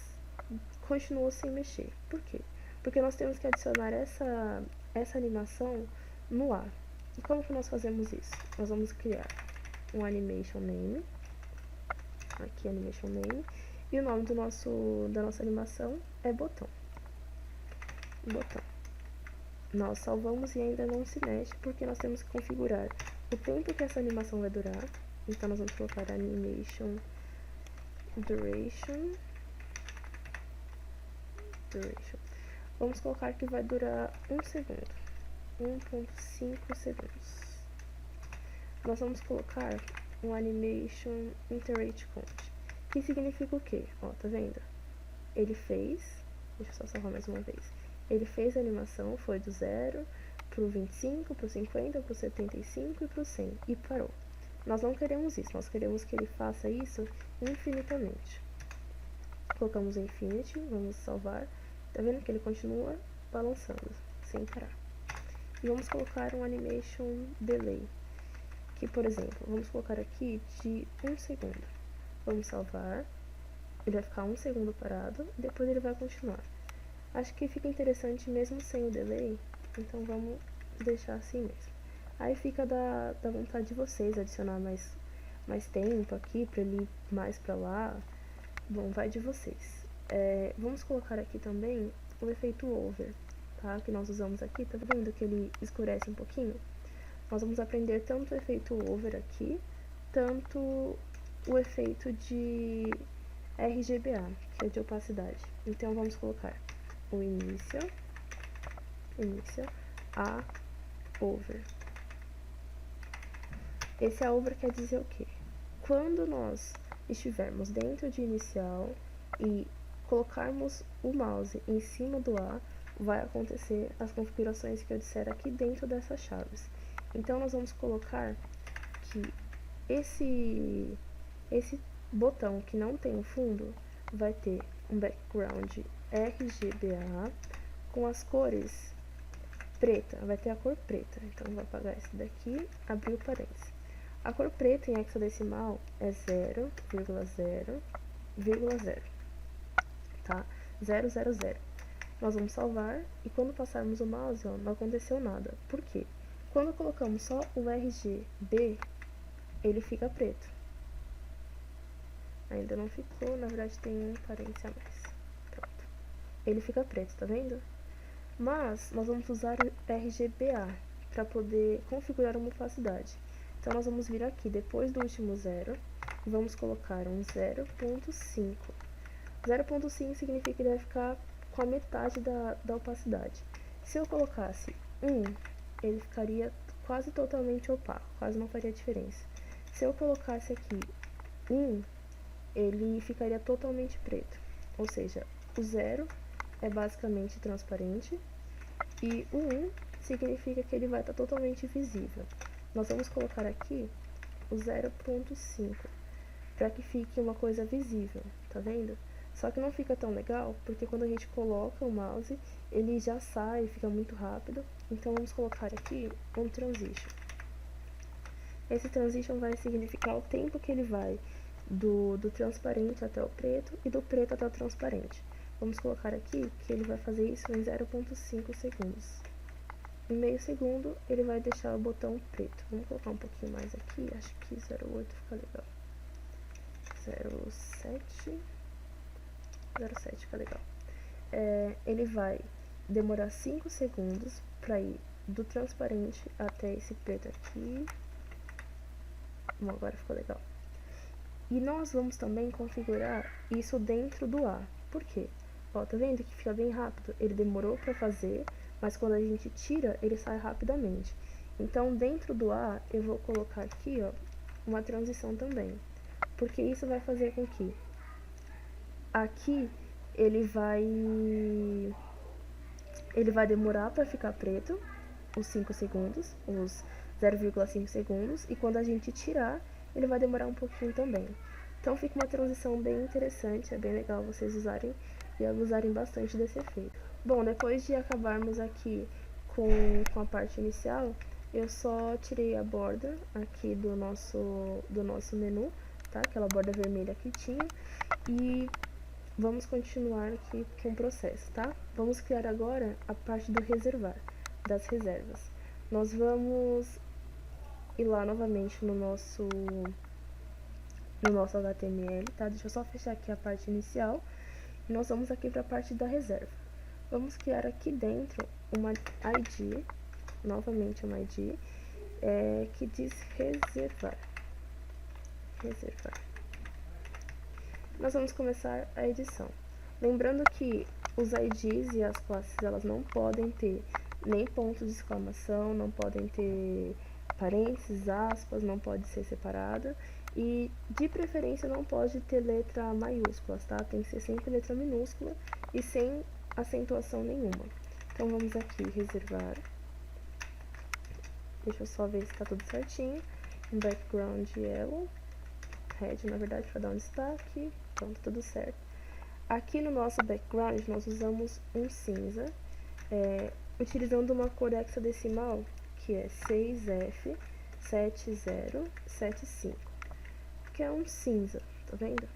continua sem mexer. Por quê? Porque nós temos que adicionar essa animação no A. E como que nós fazemos isso? Nós vamos criar um animation name. aqui animation name, e o nome da nossa animação é botão. Nós salvamos e ainda não se mexe, porque nós temos que configurar o tempo que essa animação vai durar. Então nós vamos colocar animation duration. Vamos colocar que vai durar 1 segundo, 1.5 segundos. Nós vamos colocar um animation iterate count, que significa o quê? Ó, tá vendo? Ele fez, deixa eu só salvar mais uma vez. Ele fez a animação, foi do 0 pro 25, pro 50, pro 75 e pro 100 e parou. Nós não queremos isso, nós queremos que ele faça isso infinitamente. Colocamos infinity, vamos salvar. Tá vendo que ele continua balançando, sem parar. E vamos colocar um animation delay, que, por exemplo, vamos colocar aqui de 1 segundo. Vamos salvar. Ele vai ficar 1 segundo parado e depois ele vai continuar. Acho que fica interessante mesmo sem o delay, então vamos deixar assim mesmo. Aí fica da vontade de vocês adicionar mais tempo aqui para ele ir mais para lá. Bom, vai de vocês. Vamos colocar aqui também o efeito over, tá? Que nós usamos aqui, tá vendo que ele escurece um pouquinho? Nós vamos aprender tanto o efeito over aqui, tanto o efeito de RGBA, que é de opacidade. Então vamos colocar o initial a over. Esse a over quer dizer o quê? Quando nós estivermos dentro de inicial e colocarmos o mouse em cima do A, vai acontecer as configurações que eu disser aqui dentro dessas chaves. Então nós vamos colocar que esse botão que não tem o fundo vai ter um background RGBA com as cores preta, vai ter a cor preta. Então vou apagar esse daqui, abrir o parênteses. A cor preta em hexadecimal é 0,0,0, tá? 000. Nós vamos salvar e quando passarmos o mouse, ó, não aconteceu nada. Por quê? Quando colocamos só o RGB, ele fica preto. Ainda não ficou, na verdade tem um parênteses a mais. Pronto. Ele fica preto, tá vendo? Mas nós vamos usar o RGBA para poder configurar uma opacidade. Então nós vamos vir aqui depois do último zero e vamos colocar um 0.5. 0.5 significa que ele vai ficar com a metade da opacidade. Se eu colocasse 1, ele ficaria quase totalmente opaco, quase não faria diferença. Se eu colocasse aqui 1, ele ficaria totalmente preto. Ou seja, o 0 é basicamente transparente e o 1 significa que ele vai estar totalmente visível. Nós vamos colocar aqui o 0.5 para que fique uma coisa visível, tá vendo? Só que não fica tão legal, porque quando a gente coloca o mouse, ele já sai, fica muito rápido. Então vamos colocar aqui um transition. Esse transition vai significar o tempo que ele vai do transparente até o preto e do preto até o transparente. Vamos colocar aqui que ele vai fazer isso em 0.5 segundos. Em meio segundo, ele vai deixar o botão preto. Vamos colocar um pouquinho mais aqui, acho que 0.8 fica legal. 0.7 fica legal. Ele vai demorar 5 segundos para ir do transparente até esse preto aqui. Bom, agora ficou legal. E nós vamos também configurar isso dentro do A. Por quê? Ó, tá vendo que fica bem rápido? Ele demorou para fazer, mas quando a gente tira, ele sai rapidamente. Então, dentro do A, eu vou colocar aqui, ó, uma transição também. Porque isso vai fazer com que aqui ele vai demorar para ficar preto, os 5 segundos, os 0,5 segundos, e quando a gente tirar, ele vai demorar um pouquinho também. Então fica uma transição bem interessante, é bem legal vocês usarem e abusarem bastante desse efeito. Bom, depois de acabarmos aqui com a parte inicial, eu só tirei a borda aqui do nosso menu, tá? Aquela borda vermelha que tinha, e vamos continuar aqui com o processo, tá? Vamos criar agora a parte do reservar, das reservas. Nós vamos ir lá novamente no nosso no nosso HTML, tá? Deixa eu só fechar aqui a parte inicial. E nós vamos aqui para a parte da reserva. Vamos criar aqui dentro uma ID, novamente uma ID, que diz reservar. Nós vamos começar a edição. Lembrando que os IDs e as classes, elas não podem ter nem ponto de exclamação, não podem ter parênteses, aspas, não pode ser separada. E, de preferência, não pode ter letra maiúscula, tá? Tem que ser sempre letra minúscula e sem acentuação nenhuma. Então, vamos aqui, reservar. Deixa eu só ver se está tudo certinho. Um background yellow. Red, na verdade, para dar um destaque. Pronto, tudo certo. Aqui no nosso background, nós usamos um cinza, utilizando uma cor hexadecimal, que é 6F7075, que é um cinza, tá vendo?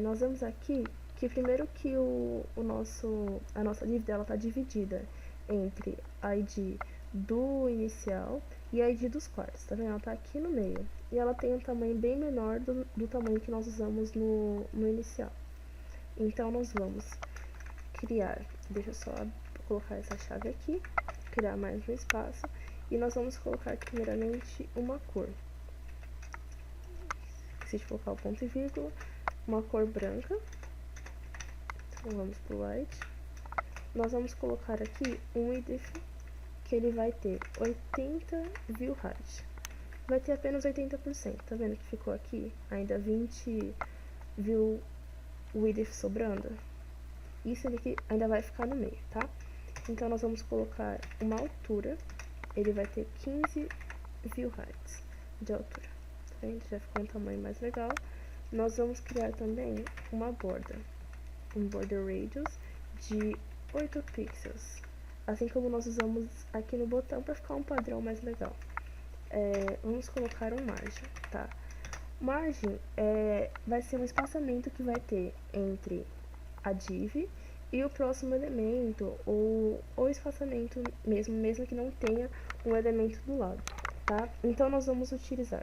Nós vemos aqui que primeiro que a nossa div dela está dividida entre a ID do inicial e a ID dos quartos, tá vendo? Ela tá aqui no meio. E ela tem um tamanho bem menor do tamanho que nós usamos no inicial. Então, nós vamos criar, deixa eu só colocar essa chave aqui, criar mais um espaço, e nós vamos colocar primeiramente uma cor. Esqueci de colocar o ponto e vírgula, uma cor branca. Então, vamos pro white. Nós vamos colocar aqui um width, que ele vai ter 80 view height. Vai ter apenas 80%, tá vendo que ficou aqui ainda 20 view width sobrando? Isso aqui ainda vai ficar no meio, tá? Então, nós vamos colocar uma altura, ele vai ter 15 view heights de altura, tá vendo? Já ficou um tamanho mais legal. Nós vamos criar também uma borda, um border radius de 8 pixels, assim como nós usamos aqui no botão para ficar um padrão mais legal. Vamos colocar um margem, tá? Margem vai ser um espaçamento que vai ter entre a div e o próximo elemento, ou espaçamento mesmo que não tenha um elemento do lado, tá? Então, nós podemos utilizar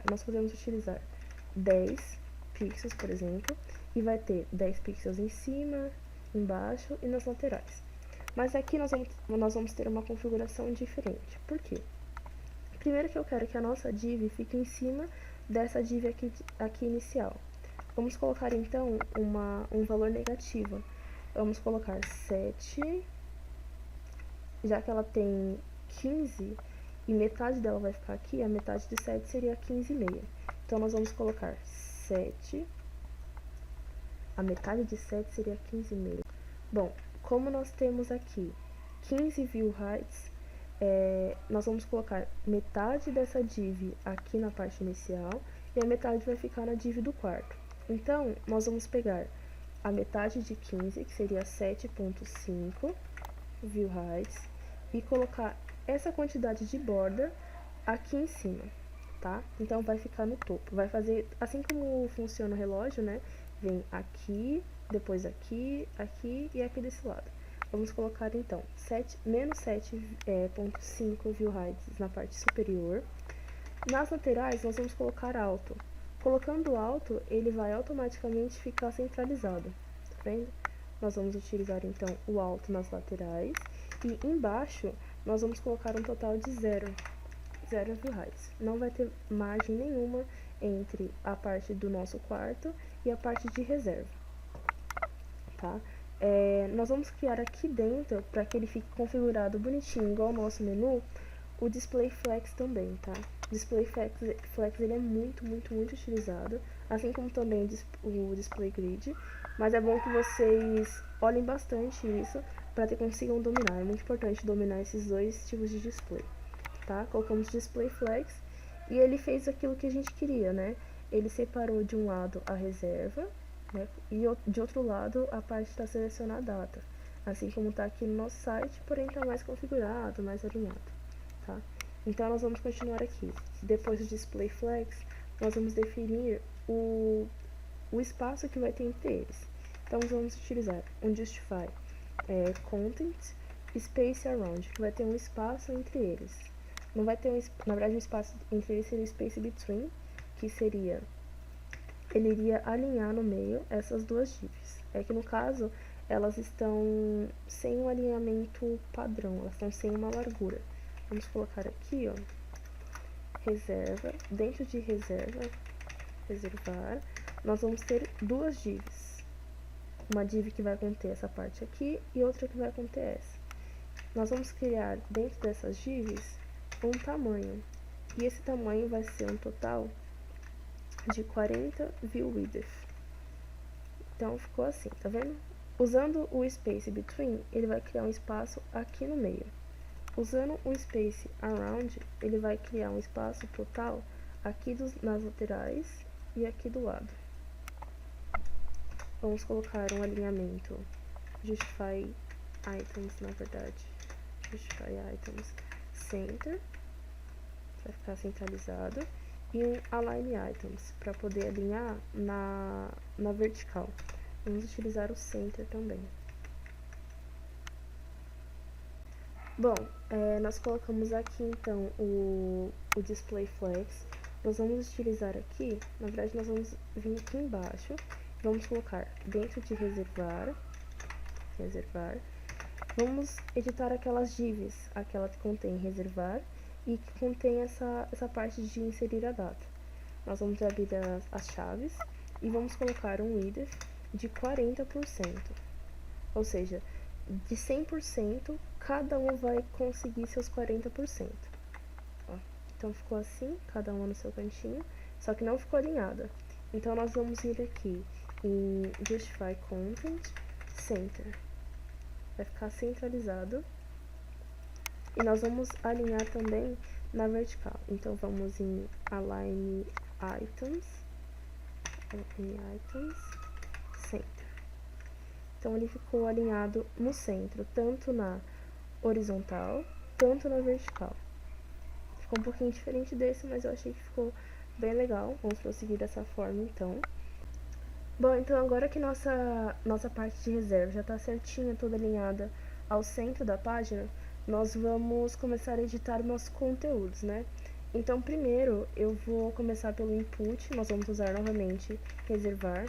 10 pixels, por exemplo, e vai ter 10 pixels em cima, embaixo e nas laterais. Mas aqui nós vamos ter uma configuração diferente. Por quê? Primeiro que eu quero que a nossa div fique em cima dessa div aqui inicial. Vamos colocar, então, um valor negativo. Vamos colocar 7, já que ela tem 15, e metade dela vai ficar aqui, a metade de 7 seria 15,5. Então, nós vamos colocar 7, a metade de 7 seria 15,5. Bom, como nós temos aqui 15 view heights, nós vamos colocar metade dessa div aqui na parte inicial e a metade vai ficar na div do quarto. Então, nós vamos pegar a metade de 15, que seria 7.5 view heights, e colocar essa quantidade de borda aqui em cima, tá? Então, vai ficar no topo. Vai fazer, assim como funciona o relógio, né? Vem aqui, depois aqui, aqui e aqui desse lado. Vamos colocar, então, menos 7.5 view heights na parte superior. Nas laterais, nós vamos colocar alto. Colocando alto, ele vai automaticamente ficar centralizado, tá vendo? Nós vamos utilizar, então, o alto nas laterais. E embaixo, nós vamos colocar um total de 0 view heights. Não vai ter margem nenhuma entre a parte do nosso quarto e a parte de reserva, tá? Nós vamos criar aqui dentro, para que ele fique configurado bonitinho, igual ao nosso menu, o Display Flex também, tá? O Display Flex ele é muito utilizado, assim como também o Display Grid, mas é bom que vocês olhem bastante isso, para que consigam dominar. É muito importante dominar esses dois tipos de display, tá? Colocamos Display Flex e ele fez aquilo que a gente queria, né? Ele separou de um lado a reserva, né? E de outro lado a parte da selecionar a data, assim como está aqui no nosso site, porém está mais configurado, mais alinhado, tá? Então, nós vamos continuar aqui. Depois do Display Flex, nós vamos definir o espaço que vai ter entre eles. Então, vamos utilizar um Justify Content Space Around, que vai ter um espaço entre eles. Não vai ter, na verdade, um espaço entre eles seria o Space Between, que seria ele iria alinhar no meio essas duas divs. É que no caso, elas estão sem um alinhamento padrão, elas estão sem uma largura. Vamos colocar aqui, ó, reserva, dentro de reserva, reservar, nós vamos ter duas divs. Uma div que vai conter essa parte aqui e outra que vai conter essa. Nós vamos criar dentro dessas divs um tamanho. E esse tamanho vai ser um total de 40 view width. Então ficou assim, tá vendo? Usando o space between, ele vai criar um espaço aqui no meio. Usando o space around, ele vai criar um espaço total aqui nas laterais e aqui do lado. Vamos colocar um alinhamento justify items, na verdade, justify items center, vai ficar centralizado, e um align items, para poder alinhar na vertical. Vamos utilizar o center também. Bom, nós colocamos aqui então o display flex. Nós vamos utilizar aqui, na verdade nós vamos vir aqui embaixo, vamos colocar dentro de reservar, vamos editar aquelas divs, aquela que contém reservar e que contém essa parte de inserir a data. Nós vamos abrir as chaves e vamos colocar um width de 40%, ou seja, de 100%, cada um vai conseguir seus 40%. Ó, então ficou assim, cada uma no seu cantinho, só que não ficou alinhada. Então nós vamos ir aqui em Justify Content, Center. Vai ficar centralizado. E nós vamos alinhar também na vertical. Então vamos em Align Items, Center. Então ele ficou alinhado no centro, tanto na horizontal, tanto na vertical. Ficou um pouquinho diferente desse, mas eu achei que ficou bem legal. Vamos prosseguir dessa forma, então. Bom, então agora que nossa parte de reserva já está certinha, toda alinhada ao centro da página, nós vamos começar a editar nossos conteúdos, né? Então, primeiro, eu vou começar pelo input, nós vamos usar novamente reservar.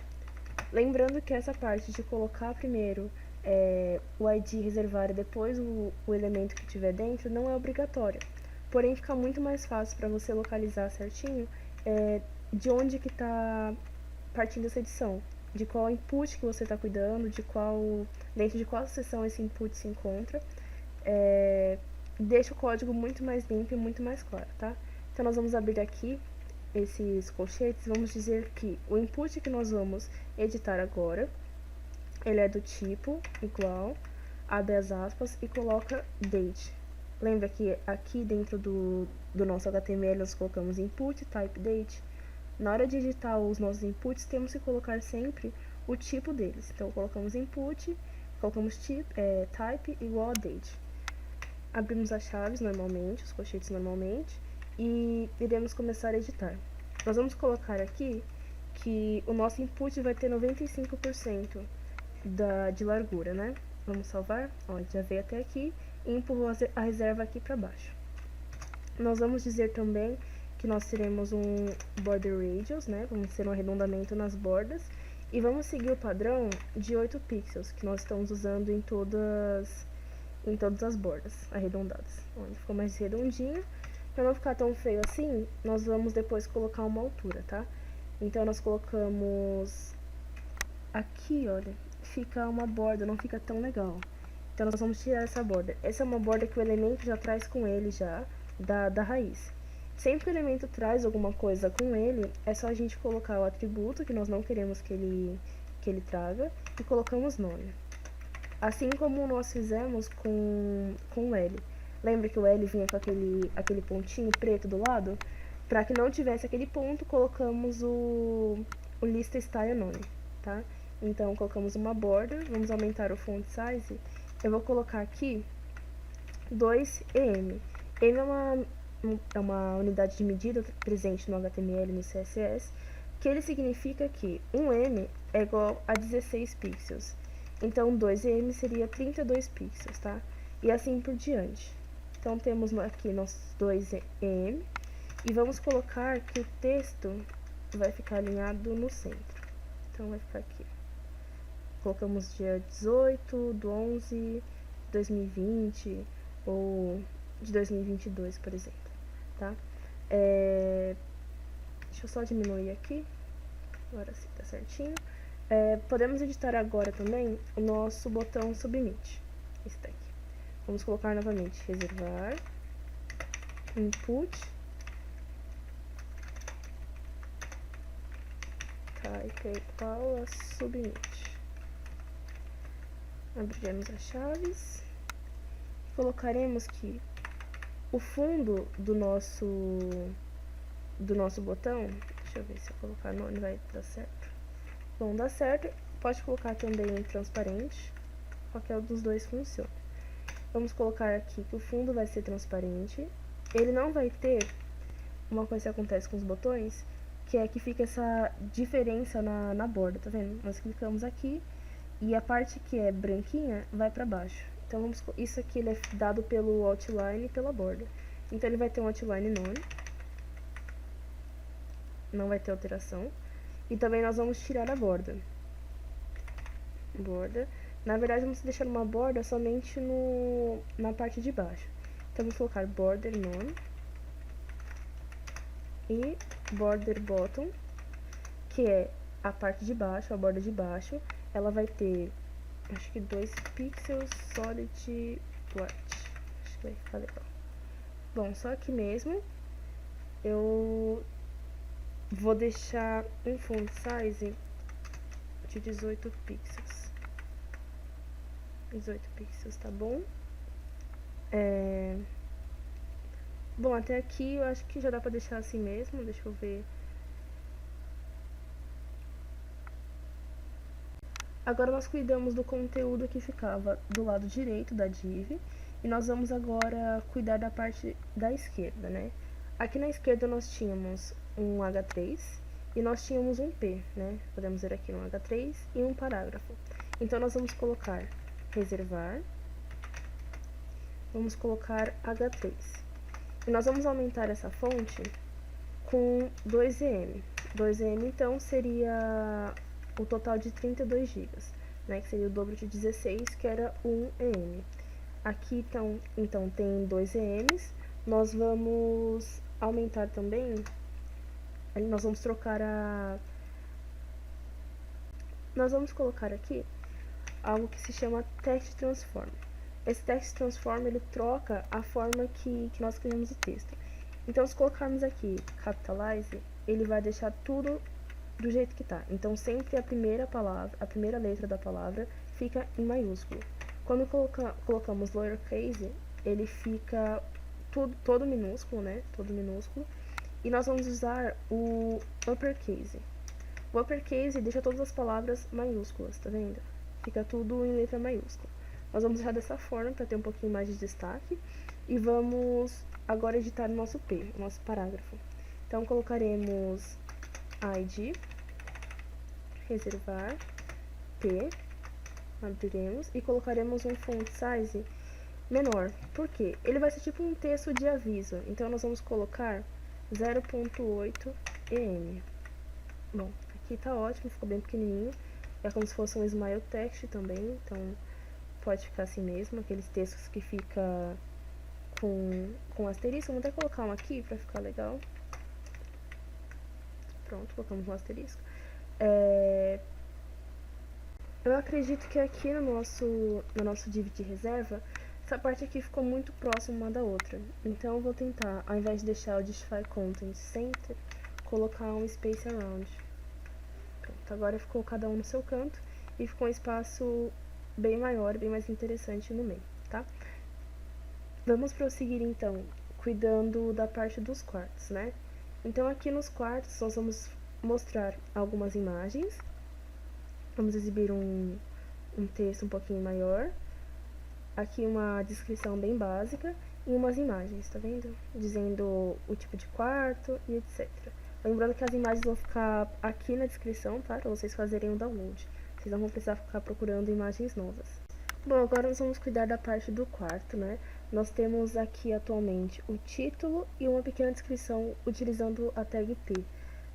Lembrando que essa parte de colocar primeiro o ID reservar e depois o elemento que tiver dentro não é obrigatório. Porém, fica muito mais fácil para você localizar certinho de onde que está partindo essa edição, de qual input que você está cuidando, dentro de qual seção esse input se encontra. Deixa o código muito mais limpo e muito mais claro, tá? Então, nós vamos abrir aqui esses colchetes, vamos dizer que o input que nós vamos editar agora, ele é do tipo igual, abre as aspas e coloca date. Lembra que aqui dentro do nosso HTML nós colocamos input, type, date. Na hora de editar os nossos inputs, temos que colocar sempre o tipo deles. Então, colocamos input, colocamos type igual a date. Abrimos as chaves normalmente, os colchetes normalmente, e iremos começar a editar. Nós vamos colocar aqui que o nosso input vai ter 95% de largura, né? Vamos salvar, ó, já veio até aqui e empurrou a reserva aqui para baixo. Nós vamos dizer também que nós teremos um border radius, né? Vamos ter um arredondamento nas bordas e vamos seguir o padrão de 8 pixels que nós estamos usando em todas as bordas arredondadas. Onde ficou mais redondinho. Para não ficar tão feio assim, nós vamos depois colocar uma altura, tá? Então, nós colocamos aqui, olha, fica uma borda, não fica tão legal. Então, nós vamos tirar essa borda. Essa é uma borda que o elemento já traz com ele já, da raiz. Sempre que o elemento traz alguma coisa com ele, é só a gente colocar o atributo que nós não queremos que ele traga e colocamos nome. Assim como nós fizemos com o L. Lembra que o L vinha com aquele pontinho preto do lado? Para que não tivesse aquele ponto, colocamos o lista style nome, tá? Então, colocamos uma border, vamos aumentar o font size. Eu vou colocar aqui 2em. Em é uma unidade de medida presente no HTML e no CSS, que ele significa que 1em é igual a 16 pixels. Então, 2em seria 32 pixels, tá? E assim por diante. Então, temos aqui nossos 2em. E vamos colocar que o texto vai ficar alinhado no centro. Então vai ficar aqui. Colocamos dia 18 do 11 de 2020 ou de 2022, por exemplo, tá? Deixa eu só diminuir aqui. Agora sim, tá certinho. Podemos editar agora também o nosso botão Submit. Esse daqui. Vamos colocar novamente reservar, input, type igual a submit. Abriremos as chaves. Colocaremos que o fundo do nosso botão, deixa eu ver se eu colocar nome vai dar certo. Bom, dá certo. Pode colocar também em transparente. Qualquer dos dois funciona. Vamos colocar aqui que o fundo vai ser transparente. Ele não vai ter uma coisa que acontece com os botões, que é que fica essa diferença na borda, tá vendo? Nós clicamos aqui e a parte que é branquinha vai para baixo. Então, isso aqui ele é dado pelo outline e pela borda. Então, ele vai ter um outline none. Não vai ter alteração. E também nós vamos tirar a borda. Na verdade, vamos deixar uma borda somente na parte de baixo. Então, vamos colocar border none e border bottom, que é a parte de baixo, a borda de baixo. Ela vai ter, acho que 2 pixels solid white. Acho que vai ficar legal. Bom, só aqui mesmo eu vou deixar um font size de 18 pixels. 18 pixels, tá bom? Bom, até aqui eu acho que já dá pra deixar assim mesmo. Deixa eu ver. Agora nós cuidamos do conteúdo que ficava do lado direito da div. E nós vamos agora cuidar da parte da esquerda, né? Aqui na esquerda nós tínhamos um H3 e nós tínhamos um P, né? Podemos ver aqui um H3 e um parágrafo. Então nós vamos colocar reservar. Vamos colocar H3. E nós vamos aumentar essa fonte com 2em. 2em, então, seria o total de 32 GB, né? Que seria o dobro de 16, que era 1em. Aqui, então tem 2ems. Nós vamos aumentar também, nós vamos trocar nós vamos colocar aqui algo que se chama text transform. Esse text transform, ele troca a forma que nós criamos o texto. Então, se colocarmos aqui capitalize, ele vai deixar tudo do jeito que tá. Então, sempre a primeira letra da palavra fica em maiúsculo. Quando colocamos lowercase, ele fica todo minúsculo, né? Todo minúsculo. E nós vamos usar o uppercase. O uppercase deixa todas as palavras maiúsculas, tá vendo? Fica tudo em letra maiúscula. Nós vamos deixar dessa forma para ter um pouquinho mais de destaque. E vamos agora editar o nosso P, o nosso parágrafo. Então, colocaremos id, reservar, P, abriremos e colocaremos um font size menor. Por quê? Ele vai ser tipo um texto de aviso. Então, nós vamos colocar 0.8 em. Bom, aqui tá ótimo, ficou bem pequenininho. É como se fosse um smile text também, então pode ficar assim mesmo, aqueles textos que fica com asterisco. Vamos até colocar um aqui pra ficar legal. Pronto, colocamos um asterisco. Eu acredito que aqui no nosso div de reserva, essa parte aqui ficou muito próxima uma da outra. Então eu vou tentar, ao invés de deixar o justify content center, colocar um space around. Pronto, agora ficou cada um no seu canto e ficou um espaço bem maior, bem mais interessante no meio, tá? Vamos prosseguir então, cuidando da parte dos quartos, né? Então aqui nos quartos nós vamos mostrar algumas imagens. Vamos exibir um texto um pouquinho maior. Aqui uma descrição bem básica e umas imagens, tá vendo? Dizendo o tipo de quarto e etc. Lembrando que as imagens vão ficar aqui na descrição, tá? Para vocês fazerem o download. Vocês não vão precisar ficar procurando imagens novas. Bom, agora nós vamos cuidar da parte do quarto, né? Nós temos aqui atualmente o título e uma pequena descrição utilizando a tag P.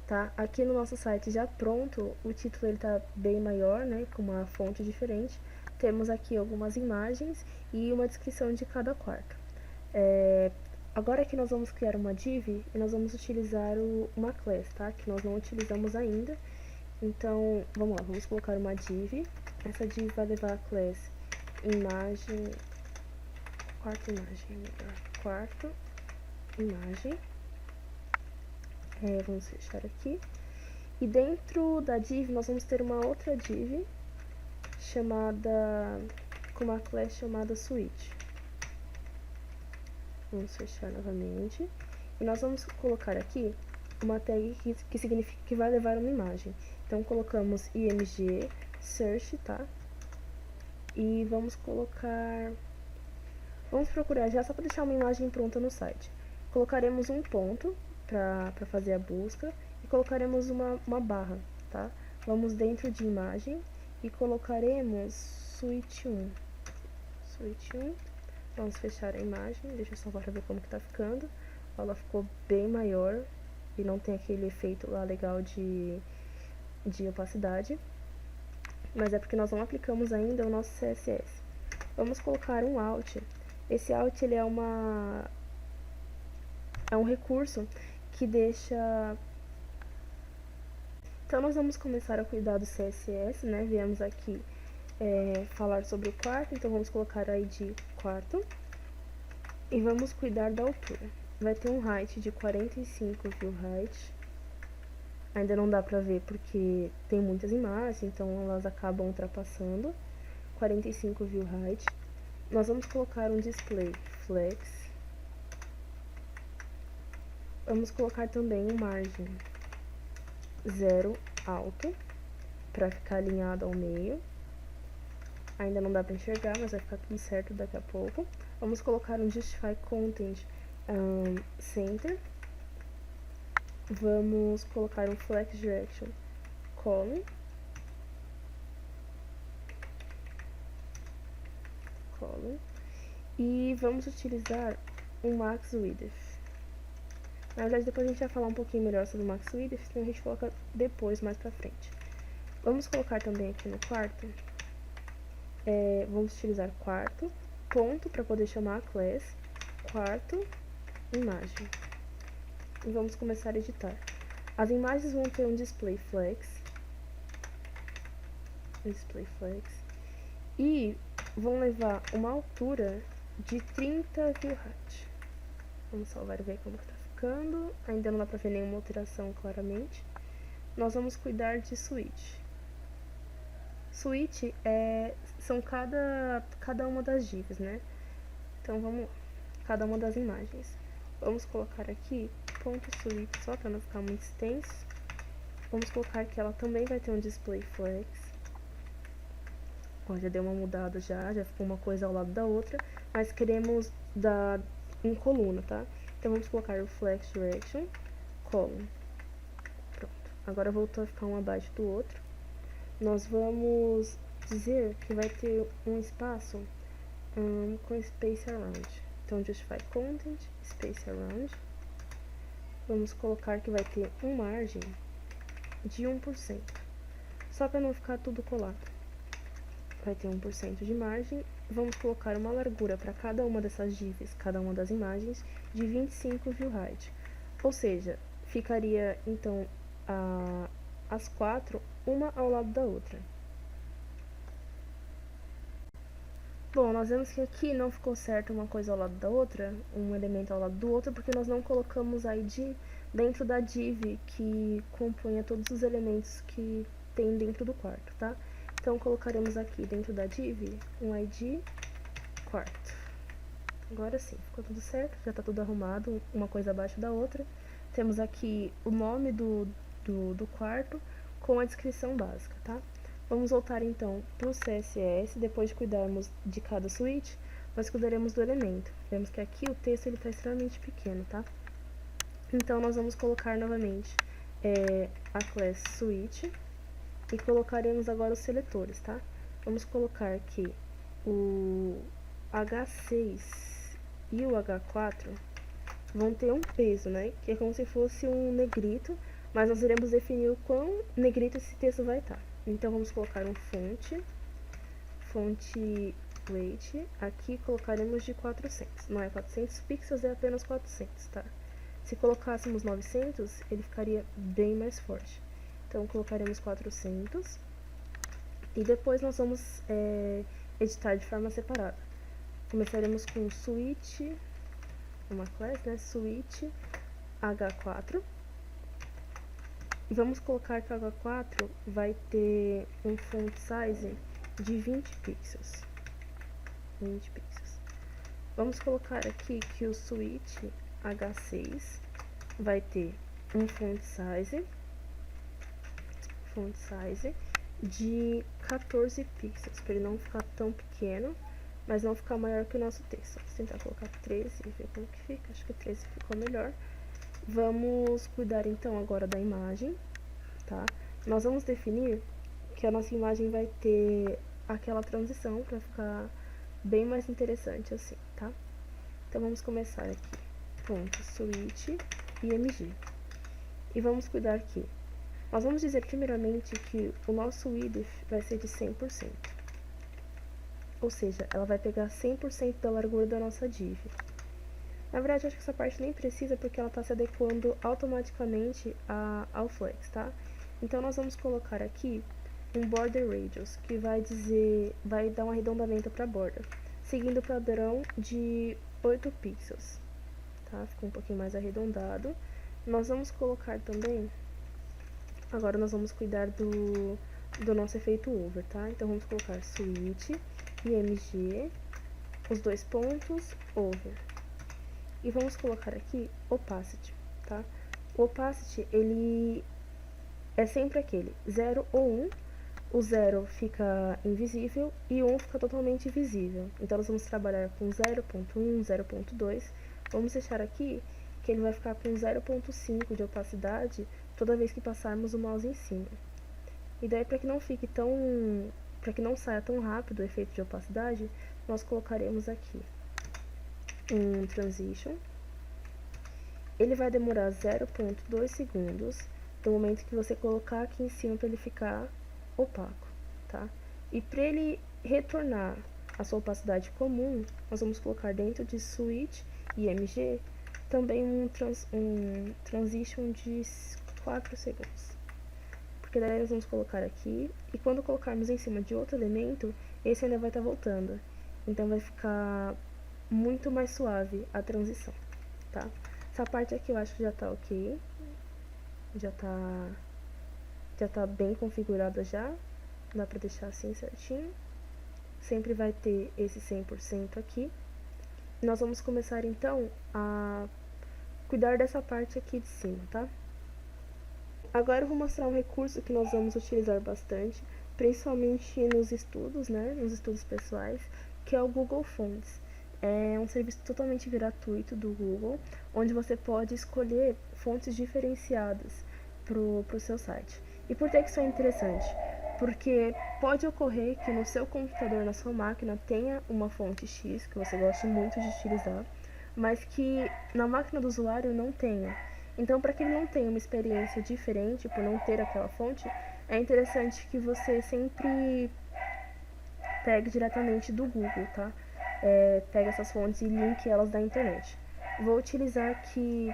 tá? Aqui no nosso site já pronto, o título ele tá bem maior, né, com uma fonte diferente. Temos aqui algumas imagens e uma descrição de cada quarto. Agora que nós vamos criar uma div e nós vamos utilizar uma class, tá? Que nós não utilizamos ainda. Então, vamos lá, vamos colocar uma div. Essa div vai levar a class imagem, quarto imagem. Vamos fechar aqui. E dentro da div nós vamos ter uma outra div chamada, com uma class chamada switch. Vamos fechar novamente. E nós vamos colocar aqui uma tag que significa que vai levar uma imagem. Então, colocamos img search, tá? E vamos colocar... Vamos procurar já só para deixar uma imagem pronta no site. Colocaremos um ponto para fazer a busca e colocaremos uma barra, tá? Vamos dentro de imagem e colocaremos switch 1. Switch 1. Vamos fechar a imagem, deixa eu só agora ver como que tá ficando. Ela ficou bem maior e não tem aquele efeito lá legal de opacidade. Mas é porque nós não aplicamos ainda o nosso CSS. Vamos colocar um alt. Esse alt ele é um recurso que deixa... Então nós vamos começar a cuidar do CSS, né? Viemos aqui falar sobre o quarto, então vamos colocar a ID quarto. E vamos cuidar da altura. Vai ter um height de 45 view height. Ainda não dá pra ver porque tem muitas imagens, então elas acabam ultrapassando. 45 view height. Nós vamos colocar um display flex. Vamos colocar também um margem 0 alto, para ficar alinhado ao meio. Ainda não dá para enxergar, mas vai ficar tudo certo daqui a pouco. Vamos colocar um justify content center. Vamos colocar um flex direction column. E vamos utilizar um max width. Na verdade, depois a gente vai falar um pouquinho melhor sobre o max width, então a gente coloca depois, mais pra frente. Vamos colocar também aqui no quarto, vamos utilizar quarto, ponto para poder chamar a class, quarto, imagem. E vamos começar a editar. As imagens vão ter um display flex, e vão levar uma altura de 30 view height. Vamos salvar e ver como está ficando. Ainda não dá para ver nenhuma alteração claramente. Nós vamos cuidar de switch. Switch são cada uma das divs, né? Então vamos lá, cada uma das imagens. Vamos colocar aqui ponto switch só para não ficar muito extenso. Vamos colocar que ela também vai ter um display flex. Ó, já deu uma mudada já ficou uma coisa ao lado da outra, mas queremos dar em coluna, tá? Então vamos colocar o flex direction column. Pronto. Agora voltou a ficar um abaixo do outro. Nós vamos dizer que vai ter um espaço com space around. Então, justify content, space around. Vamos colocar que vai ter uma margem de 1%. Só para não ficar tudo colado. Vai ter 1% de margem. Vamos colocar uma largura para cada uma dessas divs, cada uma das imagens, de 25 view height. Ou seja, ficaria, então, as quatro, uma ao lado da outra. Bom, nós vemos que aqui não ficou certo uma coisa ao lado da outra, um elemento ao lado do outro, porque nós não colocamos ID dentro da div que compunha todos os elementos que tem dentro do quarto, tá? Então, colocaremos aqui dentro da div um ID quarto. Agora sim, ficou tudo certo, já está tudo arrumado, uma coisa abaixo da outra. Temos aqui o nome do quarto com a descrição básica, tá? Vamos voltar então para o CSS, depois de cuidarmos de cada switch, nós cuidaremos do elemento. Vemos que aqui o texto está extremamente pequeno, tá? Então, nós vamos colocar novamente a class switch e colocaremos agora os seletores, tá? Vamos colocar que o H6 e o H4 vão ter um peso, né? Que é como se fosse um negrito mas nós iremos definir o quão negrito esse texto vai estar. Então, vamos colocar um fonte weight, aqui colocaremos de 400, não é 400 pixels, é apenas 400, tá? Se colocássemos 900, ele ficaria bem mais forte. Então, colocaremos 400, e depois nós vamos editar de forma separada. Começaremos com switch, uma class, né, switch h4, e vamos colocar que o h4 vai ter um font size de 20 pixels. Vamos colocar aqui que o switch h6 vai ter um font size de 14 pixels, para ele não ficar tão pequeno, mas não ficar maior que o nosso texto. Vamos tentar colocar 13 e ver como que fica. Acho que 13 ficou melhor. Vamos cuidar então agora da imagem, tá? Nós vamos definir que a nossa imagem vai ter aquela transição para ficar bem mais interessante assim, tá? Então vamos começar aqui, ponto switch img, e vamos cuidar aqui. Nós vamos dizer primeiramente que o nosso width vai ser de 100%, ou seja, ela vai pegar 100% da largura da nossa div. Na verdade, acho que essa parte nem precisa porque ela está se adequando automaticamente ao flex, tá? Então nós vamos colocar aqui um border radius, que vai dar um arredondamento para a borda, seguindo o padrão de 8 pixels, tá? Ficou um pouquinho mais arredondado. Nós vamos colocar também, agora nós vamos cuidar do nosso efeito over, tá? Então vamos colocar switch, img, os dois pontos, over. E vamos colocar aqui opacity, tá? O opacity, ele é sempre aquele 0 ou 1. O 0 fica invisível e o 1 fica totalmente visível. Então, nós vamos trabalhar com 0.1, 0.2. Vamos deixar aqui que ele vai ficar com 0.5 de opacidade toda vez que passarmos o mouse em cima. E daí, para que não fique para que não saia tão rápido o efeito de opacidade, nós colocaremos aqui um transition. Ele vai demorar 0.2 segundos do momento que você colocar aqui em cima para ele ficar opaco, tá? E para ele retornar a sua opacidade comum, nós vamos colocar dentro de switch img também um transition de 4 segundos. Porque daí nós vamos colocar aqui, e quando colocarmos em cima de outro elemento, esse ainda vai estar voltando. Então vai ficar muito mais suave a transição, tá? Essa parte aqui eu acho que já tá ok. Já tá bem configurada já. Dá pra deixar assim certinho. Sempre vai ter esse 100% aqui. Nós vamos começar então a cuidar dessa parte aqui de cima, tá? Agora eu vou mostrar um recurso que nós vamos utilizar bastante, principalmente nos estudos, né? Nos estudos pessoais, que é o Google Fonts. É um serviço totalmente gratuito do Google, onde você pode escolher fontes diferenciadas pro seu site. E por que isso é interessante? Porque pode ocorrer que no seu computador, na sua máquina, tenha uma fonte X que você goste muito de utilizar, mas que na máquina do usuário não tenha. Então, para que ele não tenha uma experiência diferente por não ter aquela fonte, é interessante que você sempre pegue diretamente do Google, tá? Pega essas fontes e linke elas da internet. Vou utilizar aqui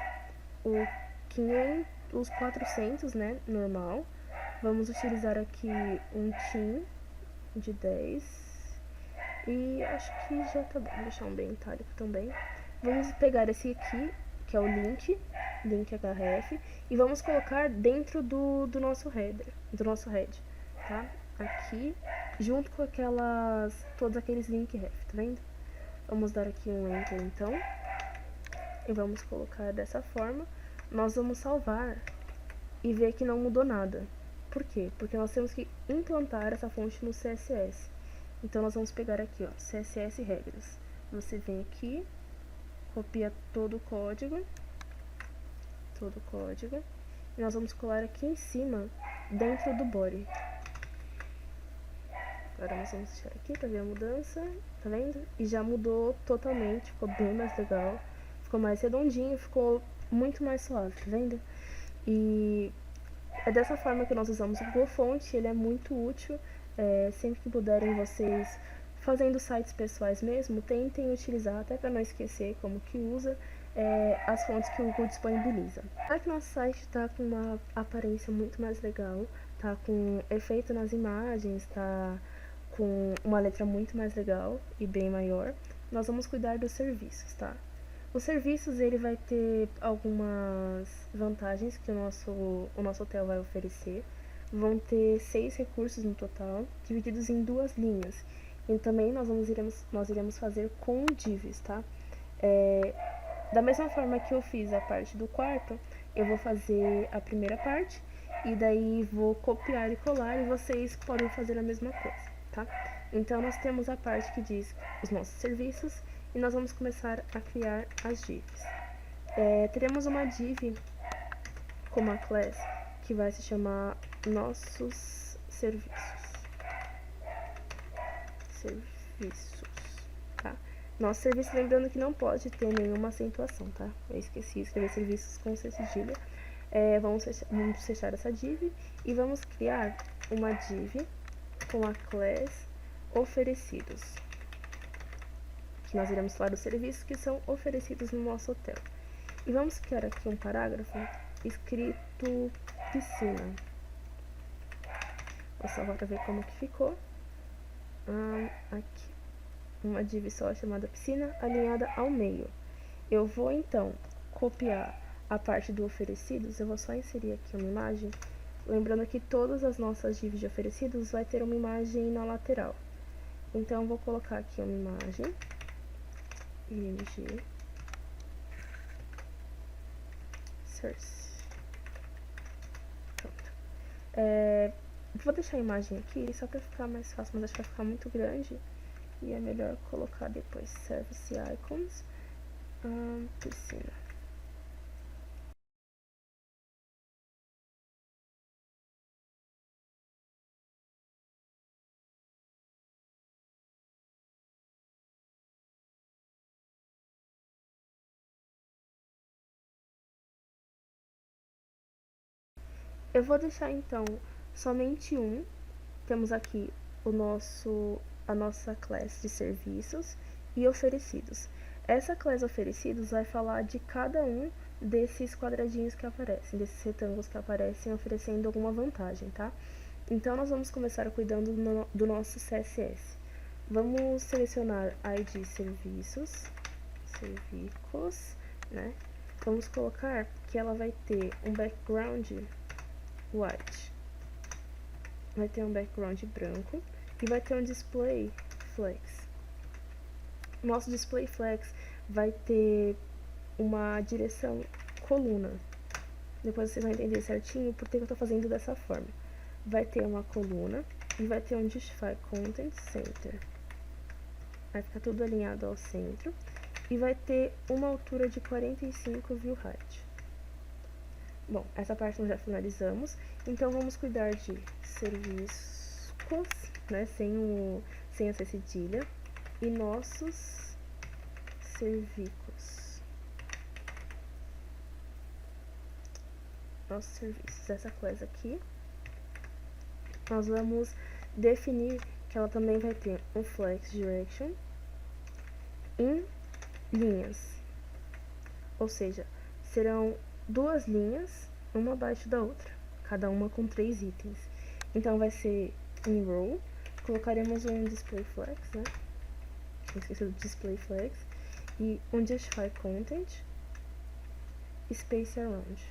os 400, né, normal. Vamos utilizar aqui um theme de 10. E acho que já tá bom, vou deixar um bem itálico também. Vamos pegar esse aqui, que é o link href, e vamos colocar dentro do nosso header, tá? Aqui, junto com todos aqueles link ref, tá vendo? Vamos dar aqui um enter então, e vamos colocar dessa forma. Nós vamos salvar e ver que não mudou nada. Por quê? Porque nós temos que implantar essa fonte no CSS. Então nós vamos pegar aqui, ó, CSS regras. Você vem aqui, copia todo o código, e nós vamos colar aqui em cima, dentro do body. Agora nós vamos deixar aqui para ver a mudança, tá vendo? E já mudou totalmente, ficou bem mais legal, ficou mais redondinho, ficou muito mais suave, tá vendo? E É dessa forma que nós usamos o Google Fonte, ele é muito útil. Sempre que puderem vocês, fazendo sites pessoais mesmo, tentem utilizar, até para não esquecer como que usa, as fontes que o Google disponibiliza. Para que nosso site está com uma aparência muito mais legal, tá com efeito nas imagens, tá com uma letra muito mais legal e bem maior, nós vamos cuidar dos serviços, tá? Os serviços, ele vai ter algumas vantagens que o nosso hotel vai oferecer. Vão ter 6 recursos no total, divididos em 2 linhas. E também nós iremos fazer com divs, tá? Da mesma forma que eu fiz a parte do quarto, eu vou fazer a primeira parte e daí vou copiar e colar e vocês podem fazer a mesma coisa, tá? Então nós temos a parte que diz os nossos serviços e nós vamos começar a criar as divs. Teremos uma div com uma class que vai se chamar nossos serviços. Tá? Nosso serviço, lembrando que não pode ter nenhuma acentuação, tá? Eu esqueci de escrever serviços com C cedilha. Vamos fechar essa div e vamos criar uma div com a class oferecidos, que nós iremos falar dos serviços que são oferecidos no nosso hotel. E vamos criar aqui um parágrafo escrito piscina. Vou salvar para ver como que ficou. Aqui, uma div só chamada piscina, alinhada ao meio. Eu vou então copiar a parte do oferecidos, eu vou só inserir aqui uma imagem, lembrando que todas as nossas divs de oferecidos vai ter uma imagem na lateral. Então eu vou colocar aqui uma imagem, img, source. Pronto. Vou deixar a imagem aqui só para ficar mais fácil, mas acho que vai ficar muito grande e é melhor colocar depois service icons, piscina. Eu vou deixar então somente um. Temos aqui a nossa classe de serviços e oferecidos. Essa classe oferecidos vai falar de cada um desses quadradinhos que aparecem, desses retângulos que aparecem oferecendo alguma vantagem, tá? Então nós vamos começar cuidando do nosso CSS. Vamos selecionar ID serviços, né? Vamos colocar que ela vai ter um background white, vai ter um background branco e vai ter um display flex. Nosso display flex vai ter uma direção coluna. Depois vocês vão entender certinho por que eu estou fazendo dessa forma. Vai ter uma coluna e vai ter um justify content center. Vai ficar tudo alinhado ao centro e vai ter uma altura de 45 view height. Bom, essa parte nós já finalizamos, então vamos cuidar de serviços, né, sem a cedilha, e nossos serviços. Nossos serviços, essa classe aqui, nós vamos definir que ela também vai ter um flex direction em linhas, ou seja, serão 2 linhas, uma abaixo da outra, cada uma com 3 itens. Então vai ser em row, colocaremos um display flex, né? Esqueci do display flex, e um justify content, space around,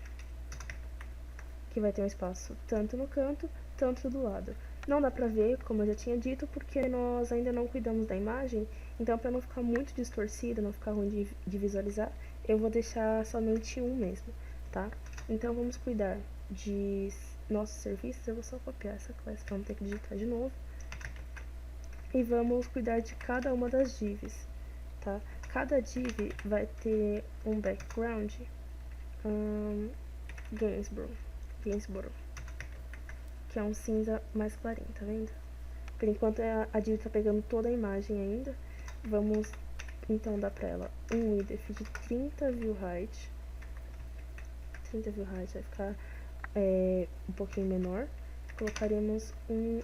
que vai ter um espaço tanto no canto, tanto do lado. Não dá pra ver, como eu já tinha dito, porque nós ainda não cuidamos da imagem, então para não ficar muito distorcido, não ficar ruim de visualizar, eu vou deixar somente um mesmo, tá? Então vamos cuidar de nossos serviços, eu vou só copiar essa classe para não ter que digitar de novo. E vamos cuidar de cada uma das divs, tá? Cada div vai ter um background Gainsborough, que é um cinza mais clarinho, tá vendo? Por enquanto a div tá pegando toda a imagem ainda. Vamos então dar pra ela um width de 30 view height. 30 view height vai ficar um pouquinho menor, colocaremos um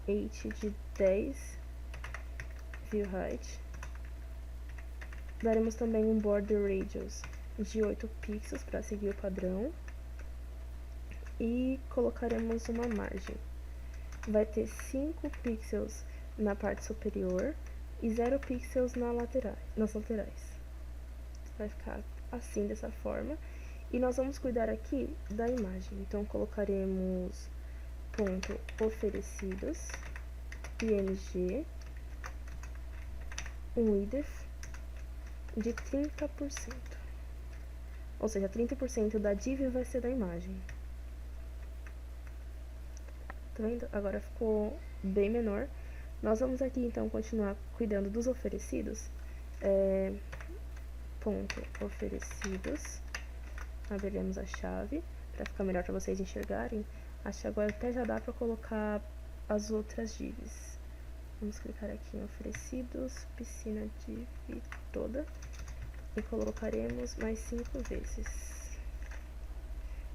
height de 10 view height. Daremos também um border radius de 8 pixels para seguir o padrão. E colocaremos uma margem. Vai ter 5 pixels na parte superior e 0 pixels nas laterais. Vai ficar assim, dessa forma. E nós vamos cuidar aqui da imagem. Então, colocaremos ponto oferecidos, img, um width de 30%. Ou seja, 30% da div vai ser da imagem. Tá vendo? Agora ficou bem menor. Nós vamos aqui, então, continuar cuidando dos oferecidos. Ponto oferecidos. Abriremos a chave, para ficar melhor para vocês enxergarem. Acho que agora até já dá para colocar as outras divs. Vamos clicar aqui em oferecidos, piscina div toda. E colocaremos mais 5 vezes.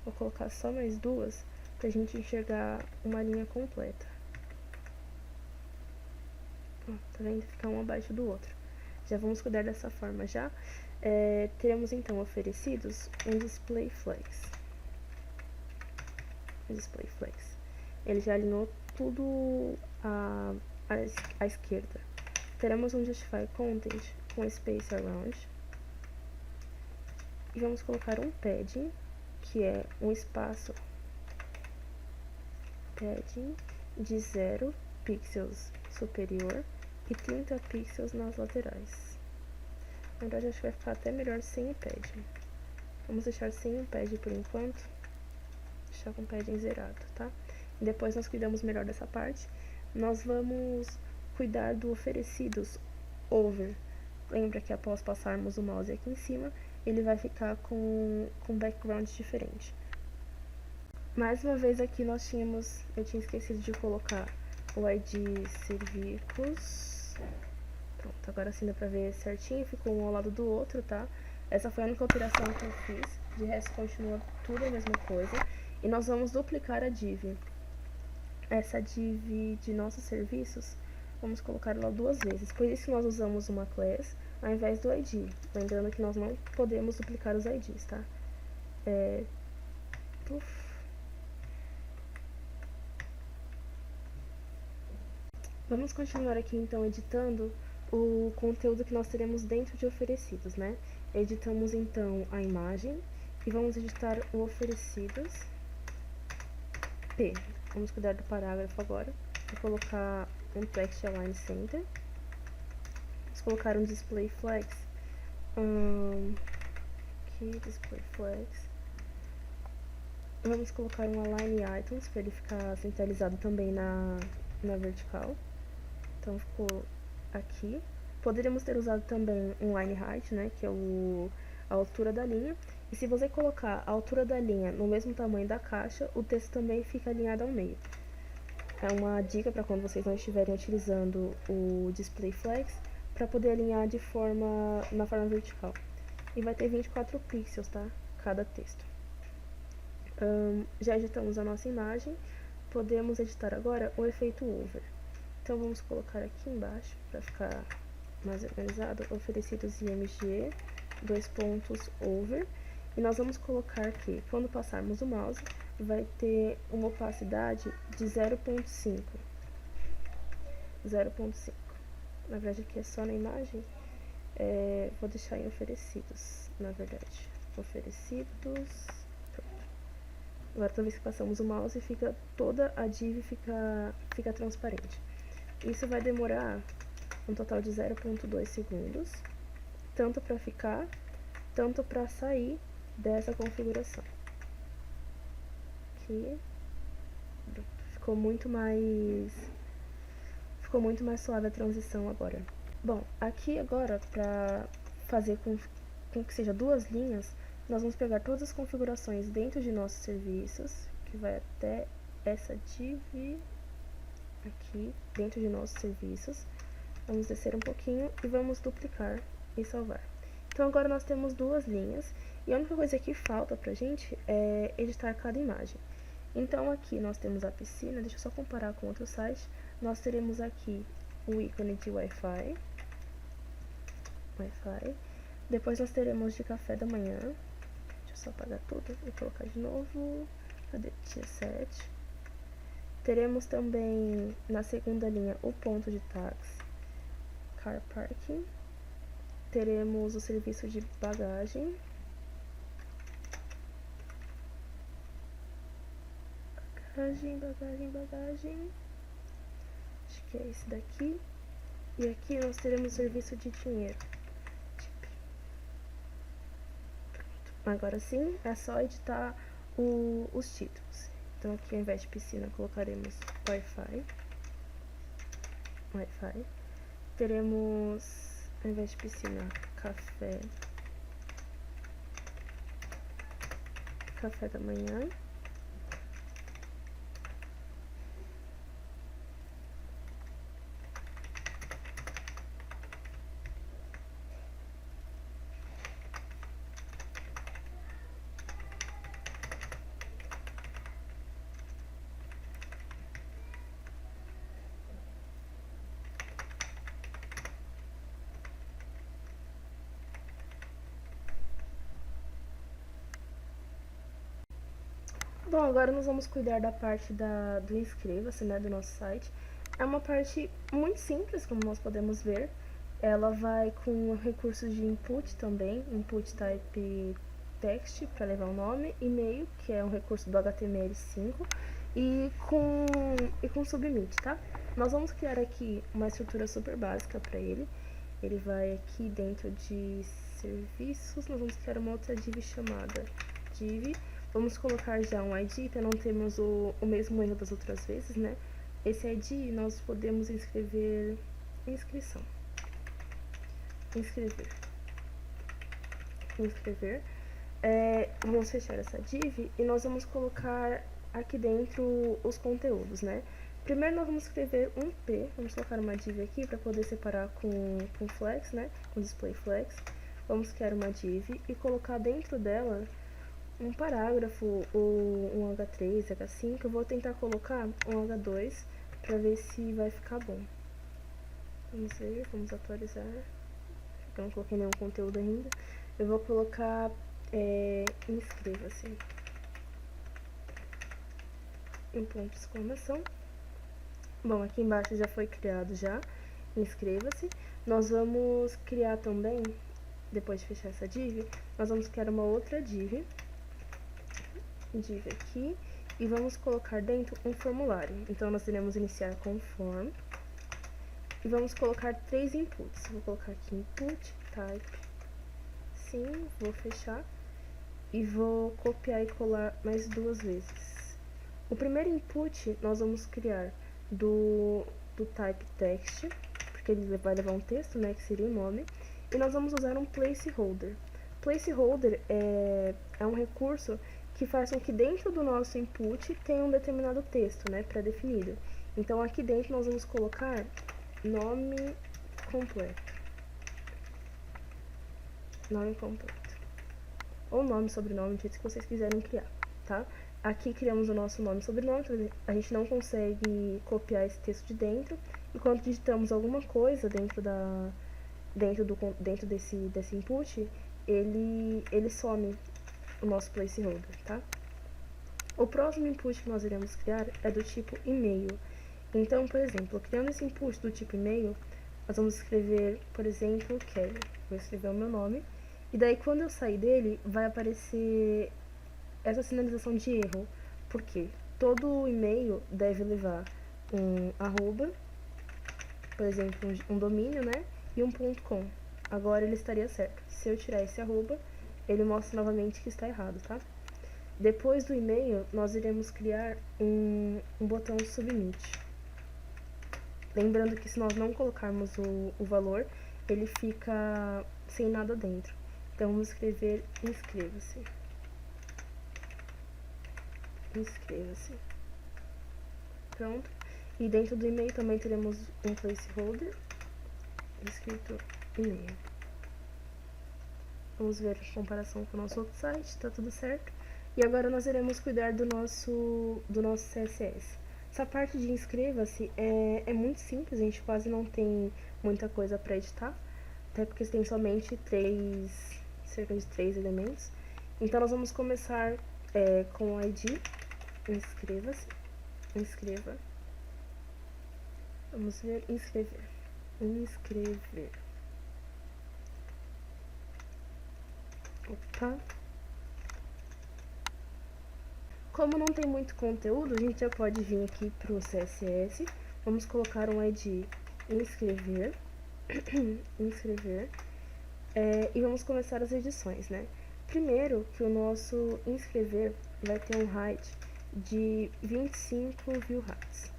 Vou colocar só mais 2 pra gente enxergar uma linha completa. Ó, tá vendo? Fica um abaixo do outro. Já vamos cuidar dessa forma já. Teremos então oferecidos um display flex. Ele já alinhou tudo à esquerda. Teremos um justify content com space around. E vamos colocar um padding, que é um espaço padding de 0 pixels superior e 30 pixels nas laterais. Na verdade, acho que vai ficar até melhor sem o padding. Vamos deixar sem o padding por enquanto. Deixar com o padding zerado, tá? E depois nós cuidamos melhor dessa parte. Nós vamos cuidar do oferecidos over. Lembra que após passarmos o mouse aqui em cima, ele vai ficar com background diferente. Mais uma vez aqui eu tinha esquecido de colocar o ID Servicos. Pronto, agora sim dá pra ver certinho, ficou um ao lado do outro, tá? Essa foi a única alteração que eu fiz, de resto continua tudo a mesma coisa. E nós vamos duplicar a div. Essa div de nossos serviços, vamos colocar ela 2 vezes. Por isso nós usamos uma class ao invés do ID. Lembrando que nós não podemos duplicar os IDs, tá? Vamos continuar aqui então editando o conteúdo que nós teremos dentro de oferecidos, né? Editamos então a imagem e vamos editar o oferecidos P. Vamos cuidar do parágrafo agora. Vou colocar um text align center. Vamos colocar um display flex. Aqui, display flex. Vamos colocar um align items para ele ficar centralizado também na vertical. Então ficou aqui. Poderíamos ter usado também um line height, né, que é a altura da linha. E se você colocar a altura da linha no mesmo tamanho da caixa, o texto também fica alinhado ao meio. É uma dica para quando vocês não estiverem utilizando o display flex, para poder alinhar na forma vertical. E vai ter 24 pixels, tá? Cada texto. Já editamos a nossa imagem. Podemos editar agora o efeito over. Então vamos colocar aqui embaixo para ficar mais organizado, oferecidos img, 2 pontos over, e nós vamos colocar que quando passarmos o mouse vai ter uma opacidade de 0.5. Na verdade aqui é só na imagem, vou deixar em oferecidos, na verdade, oferecidos, pronto. Agora toda vez que passamos o mouse toda a div fica transparente. Isso vai demorar um total de 0.2 segundos, tanto para ficar, tanto para sair dessa configuração. Aqui, ficou muito mais suave a transição agora. Bom, aqui agora, para fazer com que seja 2 linhas, nós vamos pegar todas as configurações dentro de nossos serviços, que vai até essa div aqui dentro de nossos serviços. Vamos descer um pouquinho e vamos duplicar e salvar. Então agora nós temos 2 linhas E a única coisa que falta pra gente é editar cada imagem. Então aqui nós temos a piscina, deixa eu só comparar com outro site. Nós teremos aqui o ícone de Wi-Fi. Depois nós teremos de café da manhã. Deixa eu só apagar tudo e colocar de novo. Cadê? Dia 7. Teremos também na segunda linha o ponto de táxi, car parking. Teremos o serviço de bagagem. Bagagem. Acho que é esse daqui. E aqui nós teremos o serviço de dinheiro. Agora sim, é só editar os títulos. Então aqui ao invés de piscina colocaremos Wi-Fi. Teremos, ao invés de piscina, café da manhã. Bom, agora nós vamos cuidar da parte do inscreva-se, né, do nosso site. É uma parte muito simples, como nós podemos ver. Ela vai com recursos de input também, input type text para levar o nome, e-mail, que é um recurso do HTML5, e com submit, tá? Nós vamos criar aqui uma estrutura super básica para ele. Ele vai aqui dentro de serviços, nós vamos criar uma outra div chamada div. Vamos colocar já um ID para não termos o mesmo erro das outras vezes, né? Esse ID nós podemos escrever inscrição. Inscrever. Vamos fechar essa div e nós vamos colocar aqui dentro os conteúdos, né? Primeiro nós vamos escrever um P, vamos colocar uma div aqui para poder separar com flex, né? Com display flex. Vamos criar uma div e colocar dentro dela um parágrafo, ou um H3, H5. Eu vou tentar colocar um H2 para ver se vai ficar bom. Vamos ver, vamos atualizar. Eu não coloquei nenhum conteúdo ainda. Eu vou colocar inscreva-se em ponto de exclamação. Bom, aqui embaixo já foi criado já, inscreva-se. Nós vamos criar também, depois de fechar essa div, nós vamos criar uma outra div aqui, e vamos colocar dentro um formulário. Então nós iremos iniciar com form e vamos colocar 3 inputs. Vou colocar aqui input type sim, vou fechar e vou copiar e colar mais 2 vezes. O primeiro input nós vamos criar do type text, porque ele vai levar um texto, né, que seria o nome, e nós vamos usar um placeholder. Placeholder é um recurso que faz com que dentro do nosso input tenha um determinado texto, né, pré-definido. Então aqui dentro nós vamos colocar nome completo. Ou nome, sobrenome, do jeito que vocês quiserem criar, tá? Aqui criamos o nosso nome e sobrenome, a gente não consegue copiar esse texto de dentro, e quando digitamos alguma coisa dentro desse input, ele some o nosso placeholder, tá? O próximo input que nós iremos criar é do tipo e-mail. Então, por exemplo, criando esse input do tipo e-mail, nós vamos escrever, por exemplo, Kelly. Vou escrever o meu nome. E daí, quando eu sair dele, vai aparecer essa sinalização de erro. Por quê? Todo e-mail deve levar um arroba, por exemplo, um domínio, né? E um .com. Agora ele estaria certo. Se eu tirar esse arroba, ele mostra novamente que está errado, tá? Depois do e-mail, nós iremos criar um botão submit. Lembrando que se nós não colocarmos o valor, ele fica sem nada dentro. Então, vamos escrever inscreva-se. Pronto. E dentro do e-mail também teremos um placeholder escrito e-mail. Vamos ver a comparação com o nosso outro site, tá tudo certo. E agora nós iremos cuidar do nosso CSS. Essa parte de inscreva-se é muito simples, a gente quase não tem muita coisa para editar, até porque tem somente cerca de 3 elementos. Então nós vamos começar com o ID, inscreva-se, inscreva, vamos ver, inscrever, opa. Como não tem muito conteúdo, a gente já pode vir aqui para o CSS, vamos colocar um ID inscrever, e vamos começar as edições, né? Primeiro, que o nosso inscrever vai ter um height de 25 view heights,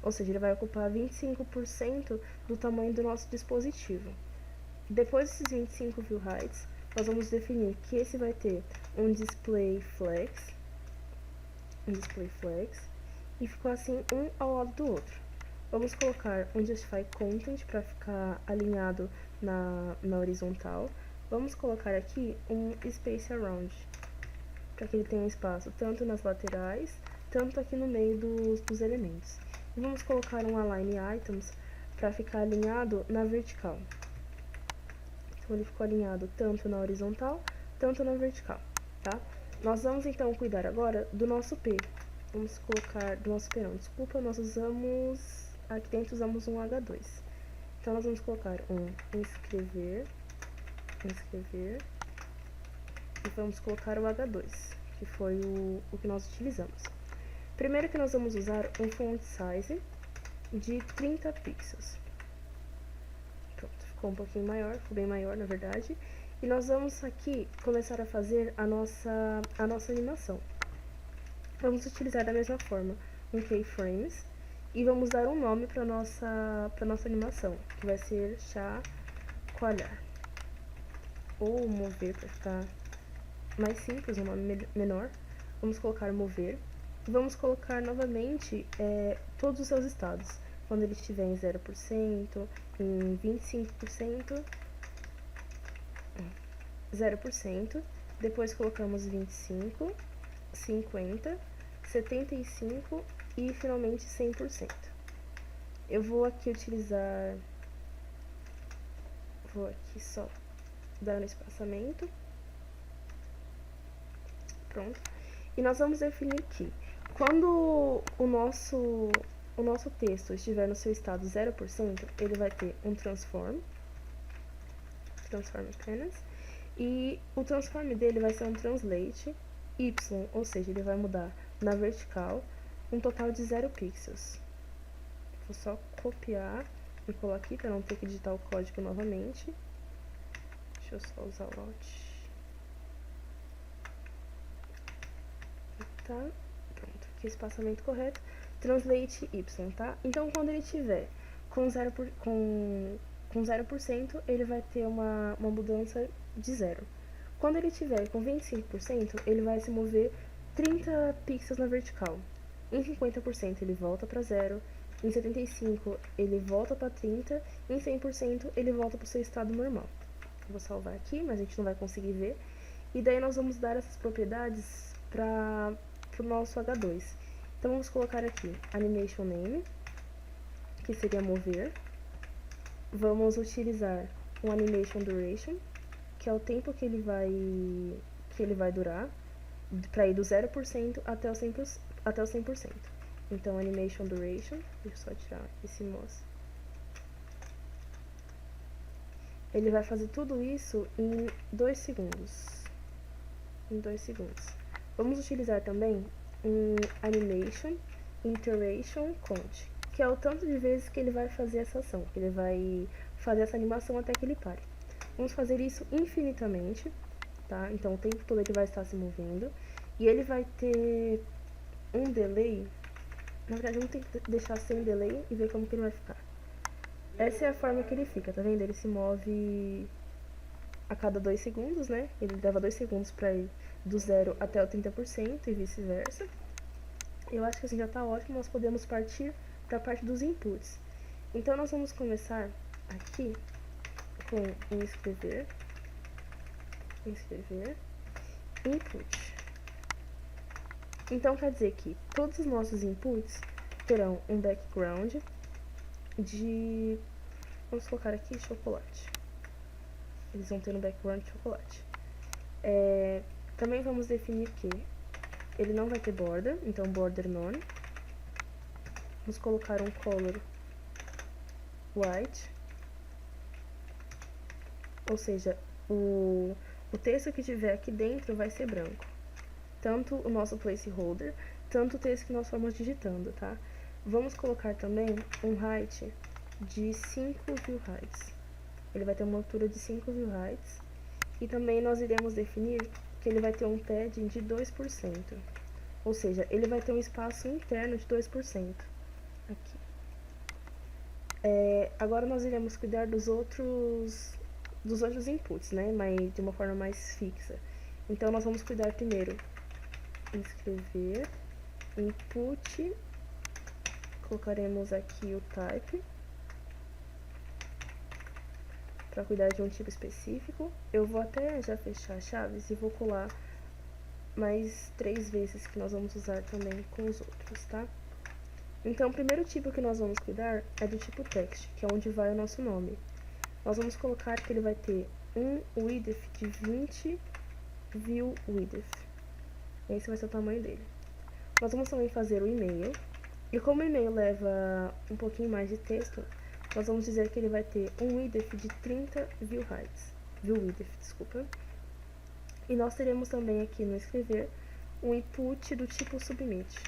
ou seja, ele vai ocupar 25% do tamanho do nosso dispositivo. Depois desses 25 view heights, nós vamos definir que esse vai ter um display flags, e ficou assim um ao lado do outro. Vamos colocar um justify content para ficar alinhado na horizontal. Vamos colocar aqui um space around, para que ele tenha um espaço tanto nas laterais, tanto aqui no meio dos elementos. E vamos colocar um align items para ficar alinhado na vertical. Então ele ficou alinhado tanto na horizontal, tanto na vertical, tá? Nós vamos então cuidar agora do nosso P. Vamos colocar, do nosso P não, desculpa, nós usamos, aqui dentro usamos um H2. Então nós vamos colocar um inscrever, e vamos colocar o H2, que foi o que nós utilizamos. Primeiro que nós vamos usar um font size de 30 pixels. Pronto, ficou um pouquinho maior, ficou bem maior na verdade. E nós vamos aqui começar a fazer a nossa animação. Vamos utilizar da mesma forma um keyframes e vamos dar um nome para nossa animação, que vai ser chacoalhar ou mover, para ficar mais simples, um nome menor. Vamos colocar mover e vamos colocar novamente todos os seus estados, quando ele estiver em 0%, em 25%, 0%, depois colocamos 25%, 50%, 75% e finalmente 100%. Eu vou aqui só dar um espaçamento. Pronto. E nós vamos definir que quando o nosso texto estiver no seu estado 0%, ele vai ter um transform apenas, e o transform dele vai ser um translate y, ou seja, ele vai mudar na vertical um total de 0 pixels. Vou só copiar e colar aqui para não ter que digitar o código novamente. Deixa eu só usar o Alt. Tá? Pronto, aqui o espaçamento correto. Translate y, tá? Então, quando ele tiver com 0%, ele vai ter uma mudança de 0. Quando ele tiver com 25%, ele vai se mover 30 pixels na vertical. Em 50% ele volta para 0, em 75% ele volta para 30%, em 100% ele volta para o seu estado normal. Eu vou salvar aqui, mas a gente não vai conseguir ver. E daí nós vamos dar essas propriedades para o nosso H2. Então vamos colocar aqui animation name, que seria mover. Vamos utilizar um animation duration, que é o tempo que ele vai durar, para ir do 0% até o 100%. Então, animation duration, deixa eu só tirar esse mouse. Ele vai fazer tudo isso em 2 segundos. Vamos utilizar também um animation iteration count, que é o tanto de vezes que ele vai fazer essa ação, que ele vai fazer essa animação até que ele pare. Vamos fazer isso infinitamente, tá? Então, o tempo todo ele vai estar se movendo. E ele vai ter um delay. Na verdade, vamos ter que deixar sem delay e ver como que ele vai ficar. Essa é a forma que ele fica, tá vendo? Ele se move a cada 2 segundos, né? Ele leva 2 segundos para ir do 0 até o 30% e vice-versa. Eu acho que assim já tá ótimo, nós podemos partir para a parte dos inputs. Então, nós vamos começar aqui com inscrever. inscrever, input. Então quer dizer que todos os nossos inputs terão um background de, vamos colocar aqui, chocolate. Eles vão ter um background de chocolate. Também vamos definir que ele não vai ter border, então border none. Vamos colocar um color white, ou seja, o texto que tiver aqui dentro vai ser branco. Tanto o nosso placeholder, tanto o texto que nós formos digitando, tá? Vamos colocar também um height de 5 view heights. Ele vai ter uma altura de 5 view heights. E também nós iremos definir que ele vai ter um padding de 2%. Ou seja, ele vai ter um espaço interno de 2%. Aqui. Agora nós iremos cuidar dos outros inputs, né? Mas de uma forma mais fixa. Então nós vamos cuidar primeiro inscrever, input, colocaremos aqui o type, para cuidar de um tipo específico. Eu vou até já fechar as chaves e vou colar mais 3 vezes que nós vamos usar também com os outros, tá? Então, o primeiro tipo que nós vamos cuidar é do tipo text, que é onde vai o nosso nome. Nós vamos colocar que ele vai ter um width de 20 view width. Esse vai ser o tamanho dele. Nós vamos também fazer o e-mail. E como o e-mail leva um pouquinho mais de texto, nós vamos dizer que ele vai ter um width de 30 view width, desculpa. E nós teremos também aqui no escrever um input do tipo submit.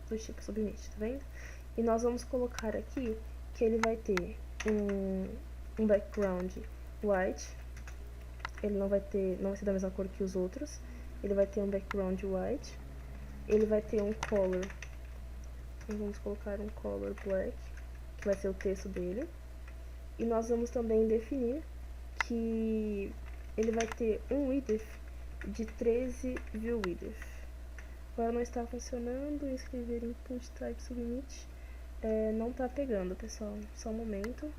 Tá vendo? E nós vamos colocar aqui que ele vai ter um background white. Ele não vai ser da mesma cor que os outros. Ele vai ter um background white. Ele vai ter um color. Vamos colocar um color black, que vai ser o texto dele. E nós vamos também definir que ele vai ter um width de 13 view width. Agora não está funcionando, escrever input type submit não tá pegando, pessoal, só um momento.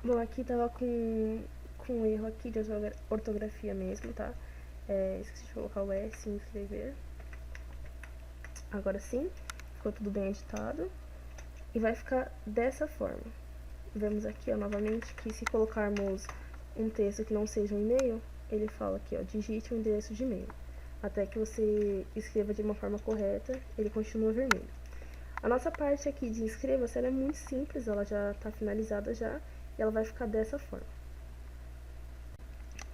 Bom, aqui tava com um erro aqui de ortografia mesmo, tá? Esqueci de colocar o S em escrever. Agora sim, ficou tudo bem editado. E vai ficar dessa forma. Vemos aqui, ó, novamente, que se colocarmos um texto que não seja um e-mail, ele fala aqui, ó, digite um endereço de e-mail. Até que você escreva de uma forma correta, ele continua vermelho. A nossa parte aqui de inscreva-se, ela é muito simples, ela já está finalizada já, e ela vai ficar dessa forma.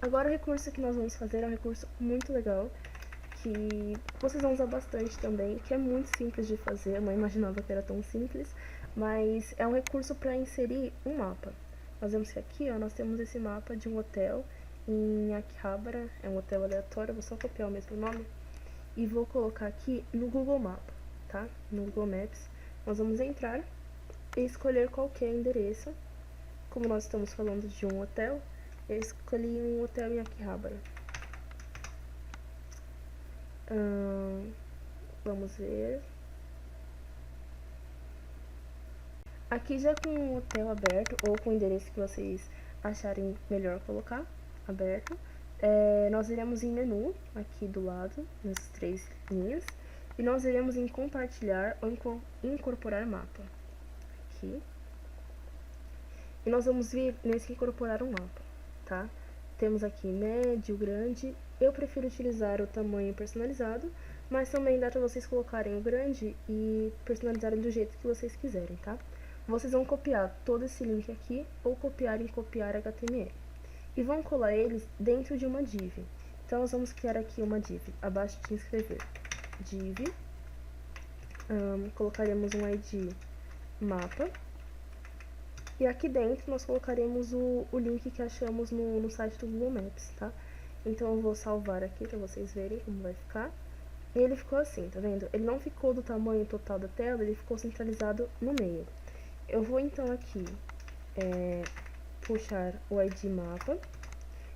Agora o recurso que nós vamos fazer é um recurso muito legal, que vocês vão usar bastante também, que é muito simples de fazer, eu não imaginava que era tão simples, mas é um recurso para inserir um mapa. Nós vemos que aqui, ó, nós temos esse mapa de um hotel em Akihabara, é um hotel aleatório, eu vou só copiar o mesmo nome, e vou colocar aqui no Google Maps, tá? No Google Maps, nós vamos entrar e escolher qualquer endereço. Como nós estamos falando de um hotel, eu escolhi um hotel em Akihabara. Vamos ver. Aqui já com o hotel aberto, ou com o endereço que vocês acharem melhor colocar, aberto, nós iremos em menu, aqui do lado, nessas 3 linhas, e nós iremos em compartilhar ou incorporar mapa, aqui. E nós vamos vir nesse incorporar um mapa, tá? Temos aqui médio, grande, eu prefiro utilizar o tamanho personalizado, mas também dá para vocês colocarem o grande e personalizarem do jeito que vocês quiserem, tá? Vocês vão copiar todo esse link aqui, ou copiar em copiar HTML. E vão colar eles dentro de uma div. Então, nós vamos criar aqui uma div, abaixo de inscrever. Div, colocaremos um ID mapa. E aqui dentro, nós colocaremos o link que achamos no site do Google Maps, tá? Então, eu vou salvar aqui para vocês verem como vai ficar. E ele ficou assim, tá vendo? Ele não ficou do tamanho total da tela, ele ficou centralizado no meio. Eu vou então aqui puxar o ID mapa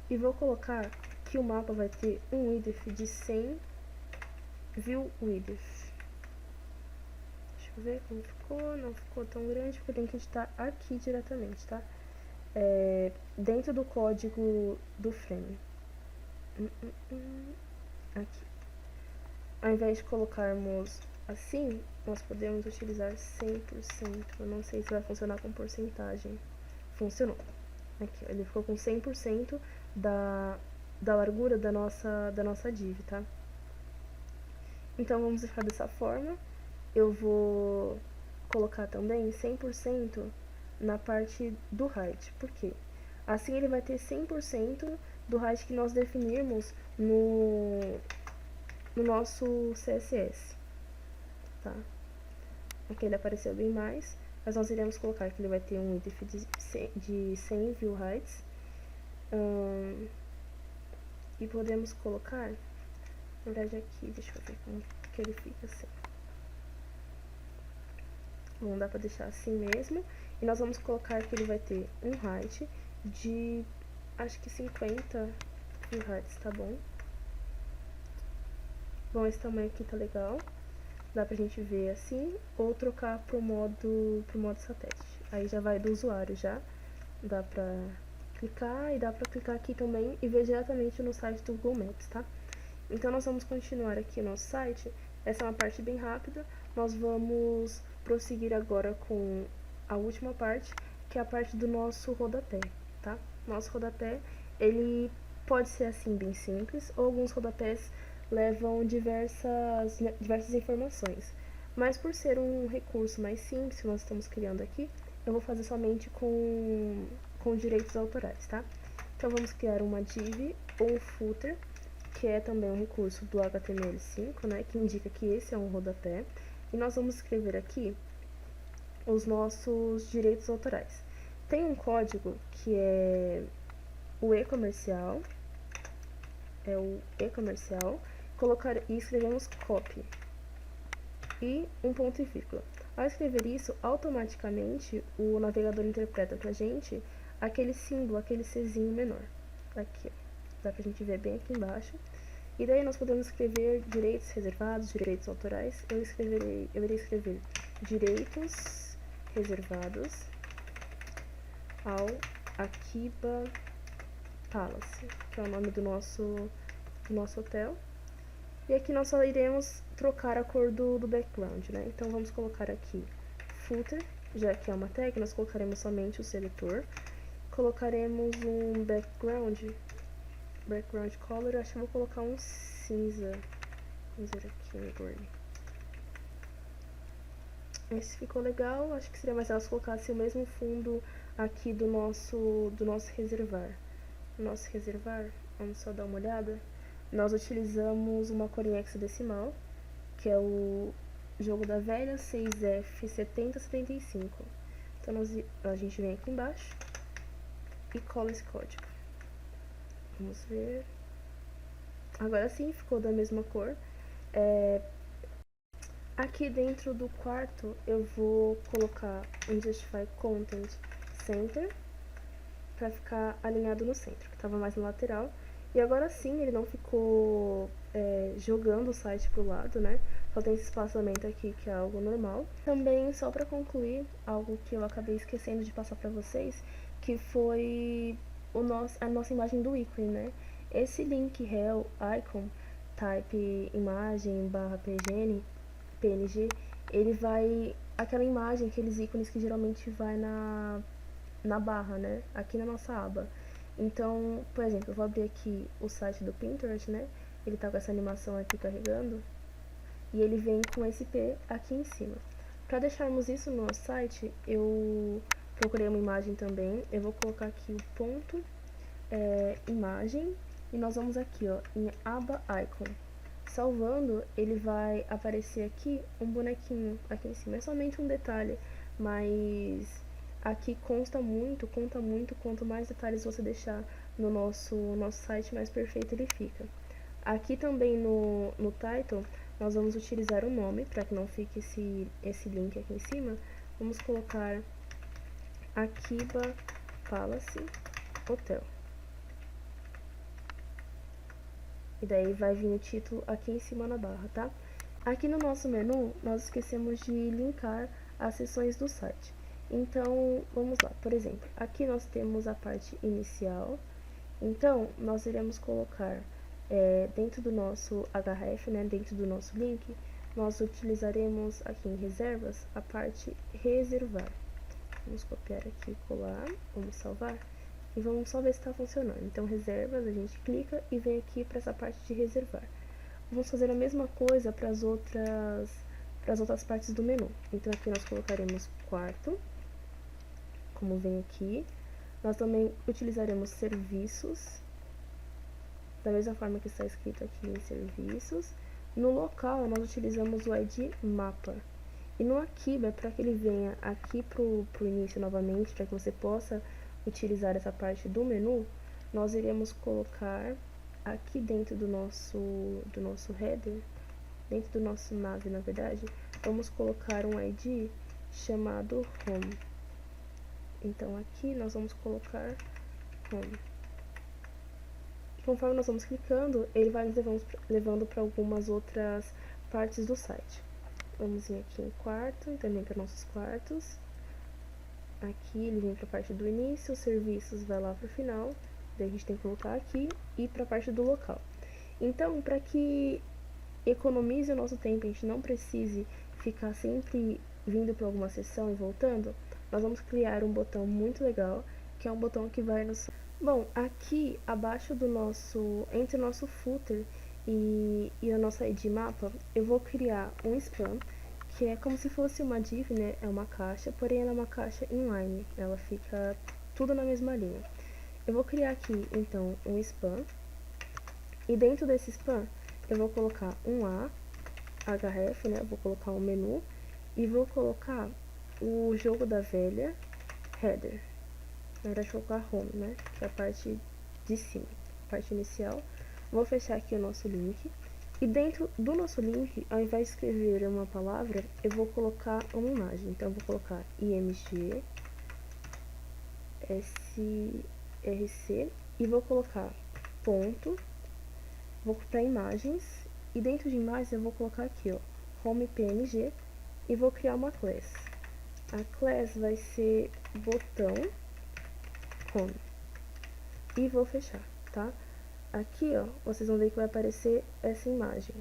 e vou colocar que o mapa vai ter um width de 100 view width. Deixa eu ver como ficou, não ficou tão grande porque eu tenho que editar aqui diretamente, tá? dentro do código do frame. Aqui. Ao invés de colocarmos assim, nós podemos utilizar 100%. Eu não sei se vai funcionar com porcentagem. Funcionou. Aqui, ele ficou com 100% da largura da nossa div, tá? Então, vamos deixar dessa forma. Eu vou colocar também 100% na parte do height. Por quê? Assim, ele vai ter 100% do height que nós definirmos no nosso CSS, tá? Aqui ele apareceu bem mais, mas nós iremos colocar que ele vai ter um width de 100 view heights. E podemos colocar, na verdade aqui, deixa eu ver como que ele fica assim. Bom, dá pra deixar assim mesmo. E nós vamos colocar que ele vai ter um height de, acho que 50 view heights, tá bom? Bom, esse tamanho aqui tá legal. Dá pra gente ver assim, ou trocar pro modo satélite. Aí já vai do usuário já. Dá pra clicar e dá pra clicar aqui também e ver diretamente no site do Google Maps, tá? Então nós vamos continuar aqui no nosso site. Essa é uma parte bem rápida. Nós vamos prosseguir agora com a última parte, que é a parte do nosso rodapé, tá? Nosso rodapé, ele pode ser assim bem simples, ou alguns rodapés levam diversas informações. Mas por ser um recurso mais simples que nós estamos criando aqui, eu vou fazer somente com direitos autorais, tá? Então vamos criar uma div ou um footer, que é também um recurso do HTML5, né, que indica que esse é um rodapé. E nós vamos escrever aqui os nossos direitos autorais. Tem um código que é o e-comercial, e escrevemos copy e um ponto e vírgula. Ao escrever isso, automaticamente o navegador interpreta pra gente aquele símbolo, aquele Czinho menor. Aqui, ó. Dá pra gente ver bem aqui embaixo. E daí nós podemos escrever direitos reservados, direitos autorais. Eu irei escrever direitos reservados ao Akiba Palace, que é o nome do nosso hotel. E aqui nós só iremos trocar a cor do background, né? Então vamos colocar aqui footer, já que é uma tag, nós colocaremos somente o seletor. Colocaremos um background color, acho que eu vou colocar um cinza. Vamos ver aqui, um gray. Esse ficou legal, acho que seria mais legal se colocasse o mesmo fundo aqui do nosso reservar. Nosso reservar, vamos só dar uma olhada. Nós utilizamos uma cor em hexadecimal, que é o jogo da velha 6F7075. Então a gente vem aqui embaixo e cola esse código. Vamos ver. Agora sim, ficou da mesma cor. Aqui dentro do quarto eu vou colocar um Justify Content Center para ficar alinhado no centro, que estava mais no lateral. E agora sim ele não ficou jogando o site pro lado, né? Só tem esse espaçamento aqui que é algo normal. Também, só para concluir, algo que eu acabei esquecendo de passar para vocês, que foi a nossa imagem do ícone, né? Esse link rel icon type imagem barra PNG, ele vai, aquela imagem, aqueles ícones que geralmente vai na barra, né? Aqui na nossa aba. Então, por exemplo, eu vou abrir aqui o site do Pinterest, né? Ele tá com essa animação aqui carregando. E ele vem com esse P aqui em cima. Para deixarmos isso no nosso site, eu procurei uma imagem também. Eu vou colocar aqui o ponto imagem. E nós vamos aqui, ó, em aba icon. Salvando, ele vai aparecer aqui um bonequinho aqui em cima. É somente um detalhe, mas aqui conta muito, quanto mais detalhes você deixar no nosso site, mais perfeito ele fica. Aqui também no title, nós vamos utilizar o nome, para que não fique esse link aqui em cima. Vamos colocar Akiba Palace Hotel. E daí vai vir o título aqui em cima na barra, tá? Aqui no nosso menu, nós esquecemos de linkar as seções do site. Então, vamos lá. Por exemplo, aqui nós temos a parte inicial. Então, nós iremos colocar dentro do nosso href, né, dentro do nosso link, nós utilizaremos aqui em reservas a parte reservar. Vamos copiar aqui, colar, vamos salvar e vamos só ver se está funcionando. Então, reservas, a gente clica e vem aqui para essa parte de reservar. Vamos fazer a mesma coisa para as outras partes do menu. Então, aqui nós colocaremos quarto, como vem aqui. Nós também utilizaremos serviços, da mesma forma que está escrito aqui em serviços. No local, nós utilizamos o ID mapa. E no Akiba, para que ele venha aqui para o início novamente, para que você possa utilizar essa parte do menu, nós iremos colocar aqui dentro do nosso header, dentro do nosso nav, na verdade, vamos colocar um ID chamado home. Então, aqui nós vamos colocar home. E conforme nós vamos clicando, ele vai nos levando para algumas outras partes do site. Vamos vir aqui em quarto e também para nossos quartos. Aqui ele vem para a parte do início, serviços vai lá para o final. Daí a gente tem que colocar aqui e para a parte do local. Então, para que economize o nosso tempo, a gente não precise ficar sempre vindo para alguma seção e voltando, nós vamos criar um botão muito legal, que é um botão que vai nos... Bom, aqui abaixo do nosso, entre o nosso footer e a nossa ID mapa, eu vou criar um spam, que é como se fosse uma div, né? É uma caixa, porém ela é uma caixa inline, ela fica tudo na mesma linha. Eu vou criar aqui, então, um spam, e dentro desse spam, eu vou colocar um href, né? Eu vou colocar um menu, e vou colocar o jogo da velha header. Na verdade, vou colocar home, né? Que é a parte de cima, a parte inicial. Vou fechar aqui o nosso link. E dentro do nosso link, ao invés de escrever uma palavra, eu vou colocar uma imagem. Então, eu vou colocar img, src, e vou colocar ponto, vou para imagens, e dentro de imagens eu vou colocar aqui, ó, home png, e vou criar uma class. A class vai ser botão home. E vou fechar, tá? Aqui, ó, vocês vão ver que vai aparecer essa imagem.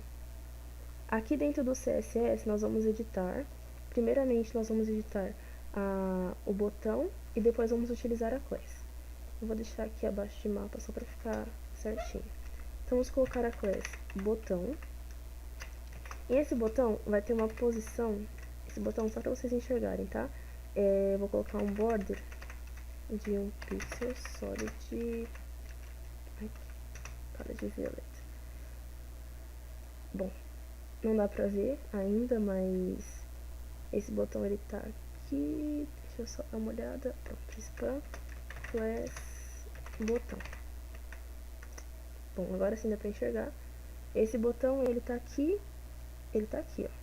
Aqui dentro do CSS, nós vamos editar. Primeiramente, nós vamos editar o botão e depois vamos utilizar a class. Eu vou deixar aqui abaixo de mapa só para ficar certinho. Então, vamos colocar a class botão. E esse botão vai ter uma posição, esse botão só para vocês enxergarem, tá? Eu vou colocar um border de 1 pixel solid, para de violet. Bom, não dá pra ver ainda, mas esse botão ele tá aqui. Deixa eu só dar uma olhada. Pronto, spam, class, botão. Bom, agora sim dá pra enxergar. Esse botão ele tá aqui, ó.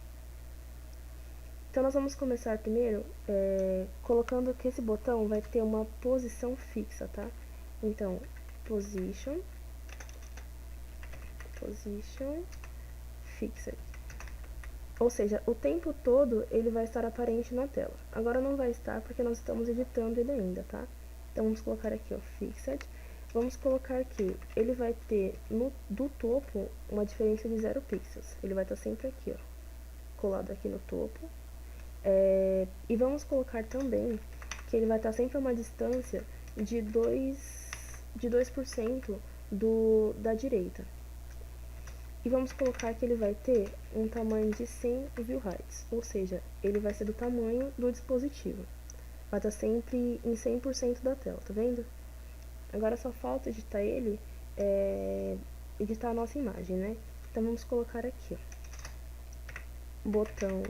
Então nós vamos começar primeiro colocando que esse botão vai ter uma posição fixa, tá? Então, position fixed. Ou seja, o tempo todo ele vai estar aparente na tela. Agora não vai estar porque nós estamos editando ele ainda, tá? Então vamos colocar aqui, ó, fixed. Vamos colocar que ele vai ter do topo uma diferença de 0 pixels. Ele vai estar sempre aqui, ó, colado aqui no topo. E vamos colocar também que ele vai estar sempre a uma distância de 2% da direita. E vamos colocar que ele vai ter um tamanho de 100 view heights, ou seja, ele vai ser do tamanho do dispositivo. Vai estar sempre em 100% da tela, tá vendo? Agora só falta editar ele, editar a nossa imagem, né? Então vamos colocar aqui, ó, botão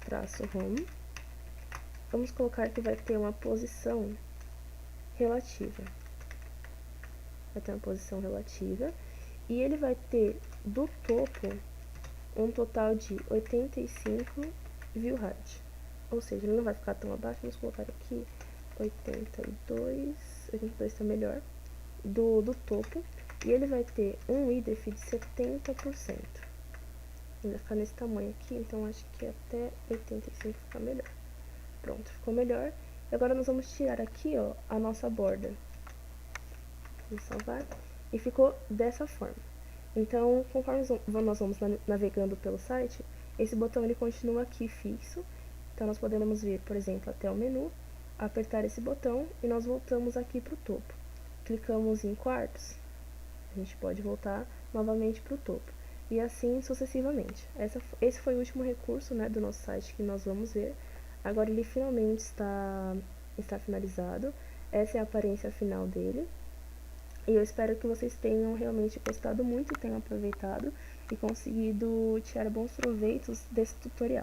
traço home. Vamos colocar que vai ter uma posição relativa. Vai ter uma posição relativa. E ele vai ter do topo um total de 85 view height. Ou seja, ele não vai ficar tão abaixo. Vamos colocar aqui 82 está melhor, do topo. E ele vai ter um width de 70%. Ele vai ficar nesse tamanho aqui, então acho que até 85 fica melhor. Pronto, ficou melhor. E agora nós vamos tirar aqui, ó, a nossa borda. Vamos salvar. E ficou dessa forma. Então, conforme nós vamos navegando pelo site, esse botão ele continua aqui fixo. Então, nós podemos vir, por exemplo, até o menu, apertar esse botão e nós voltamos aqui para o topo. Clicamos em quartos, a gente pode voltar novamente para o topo. E assim sucessivamente. Esse foi o último recurso, né, do nosso site que nós vamos ver. Agora ele finalmente está finalizado. Essa é a aparência final dele. E eu espero que vocês tenham realmente gostado muito e tenham aproveitado e conseguido tirar bons proveitos desse tutorial.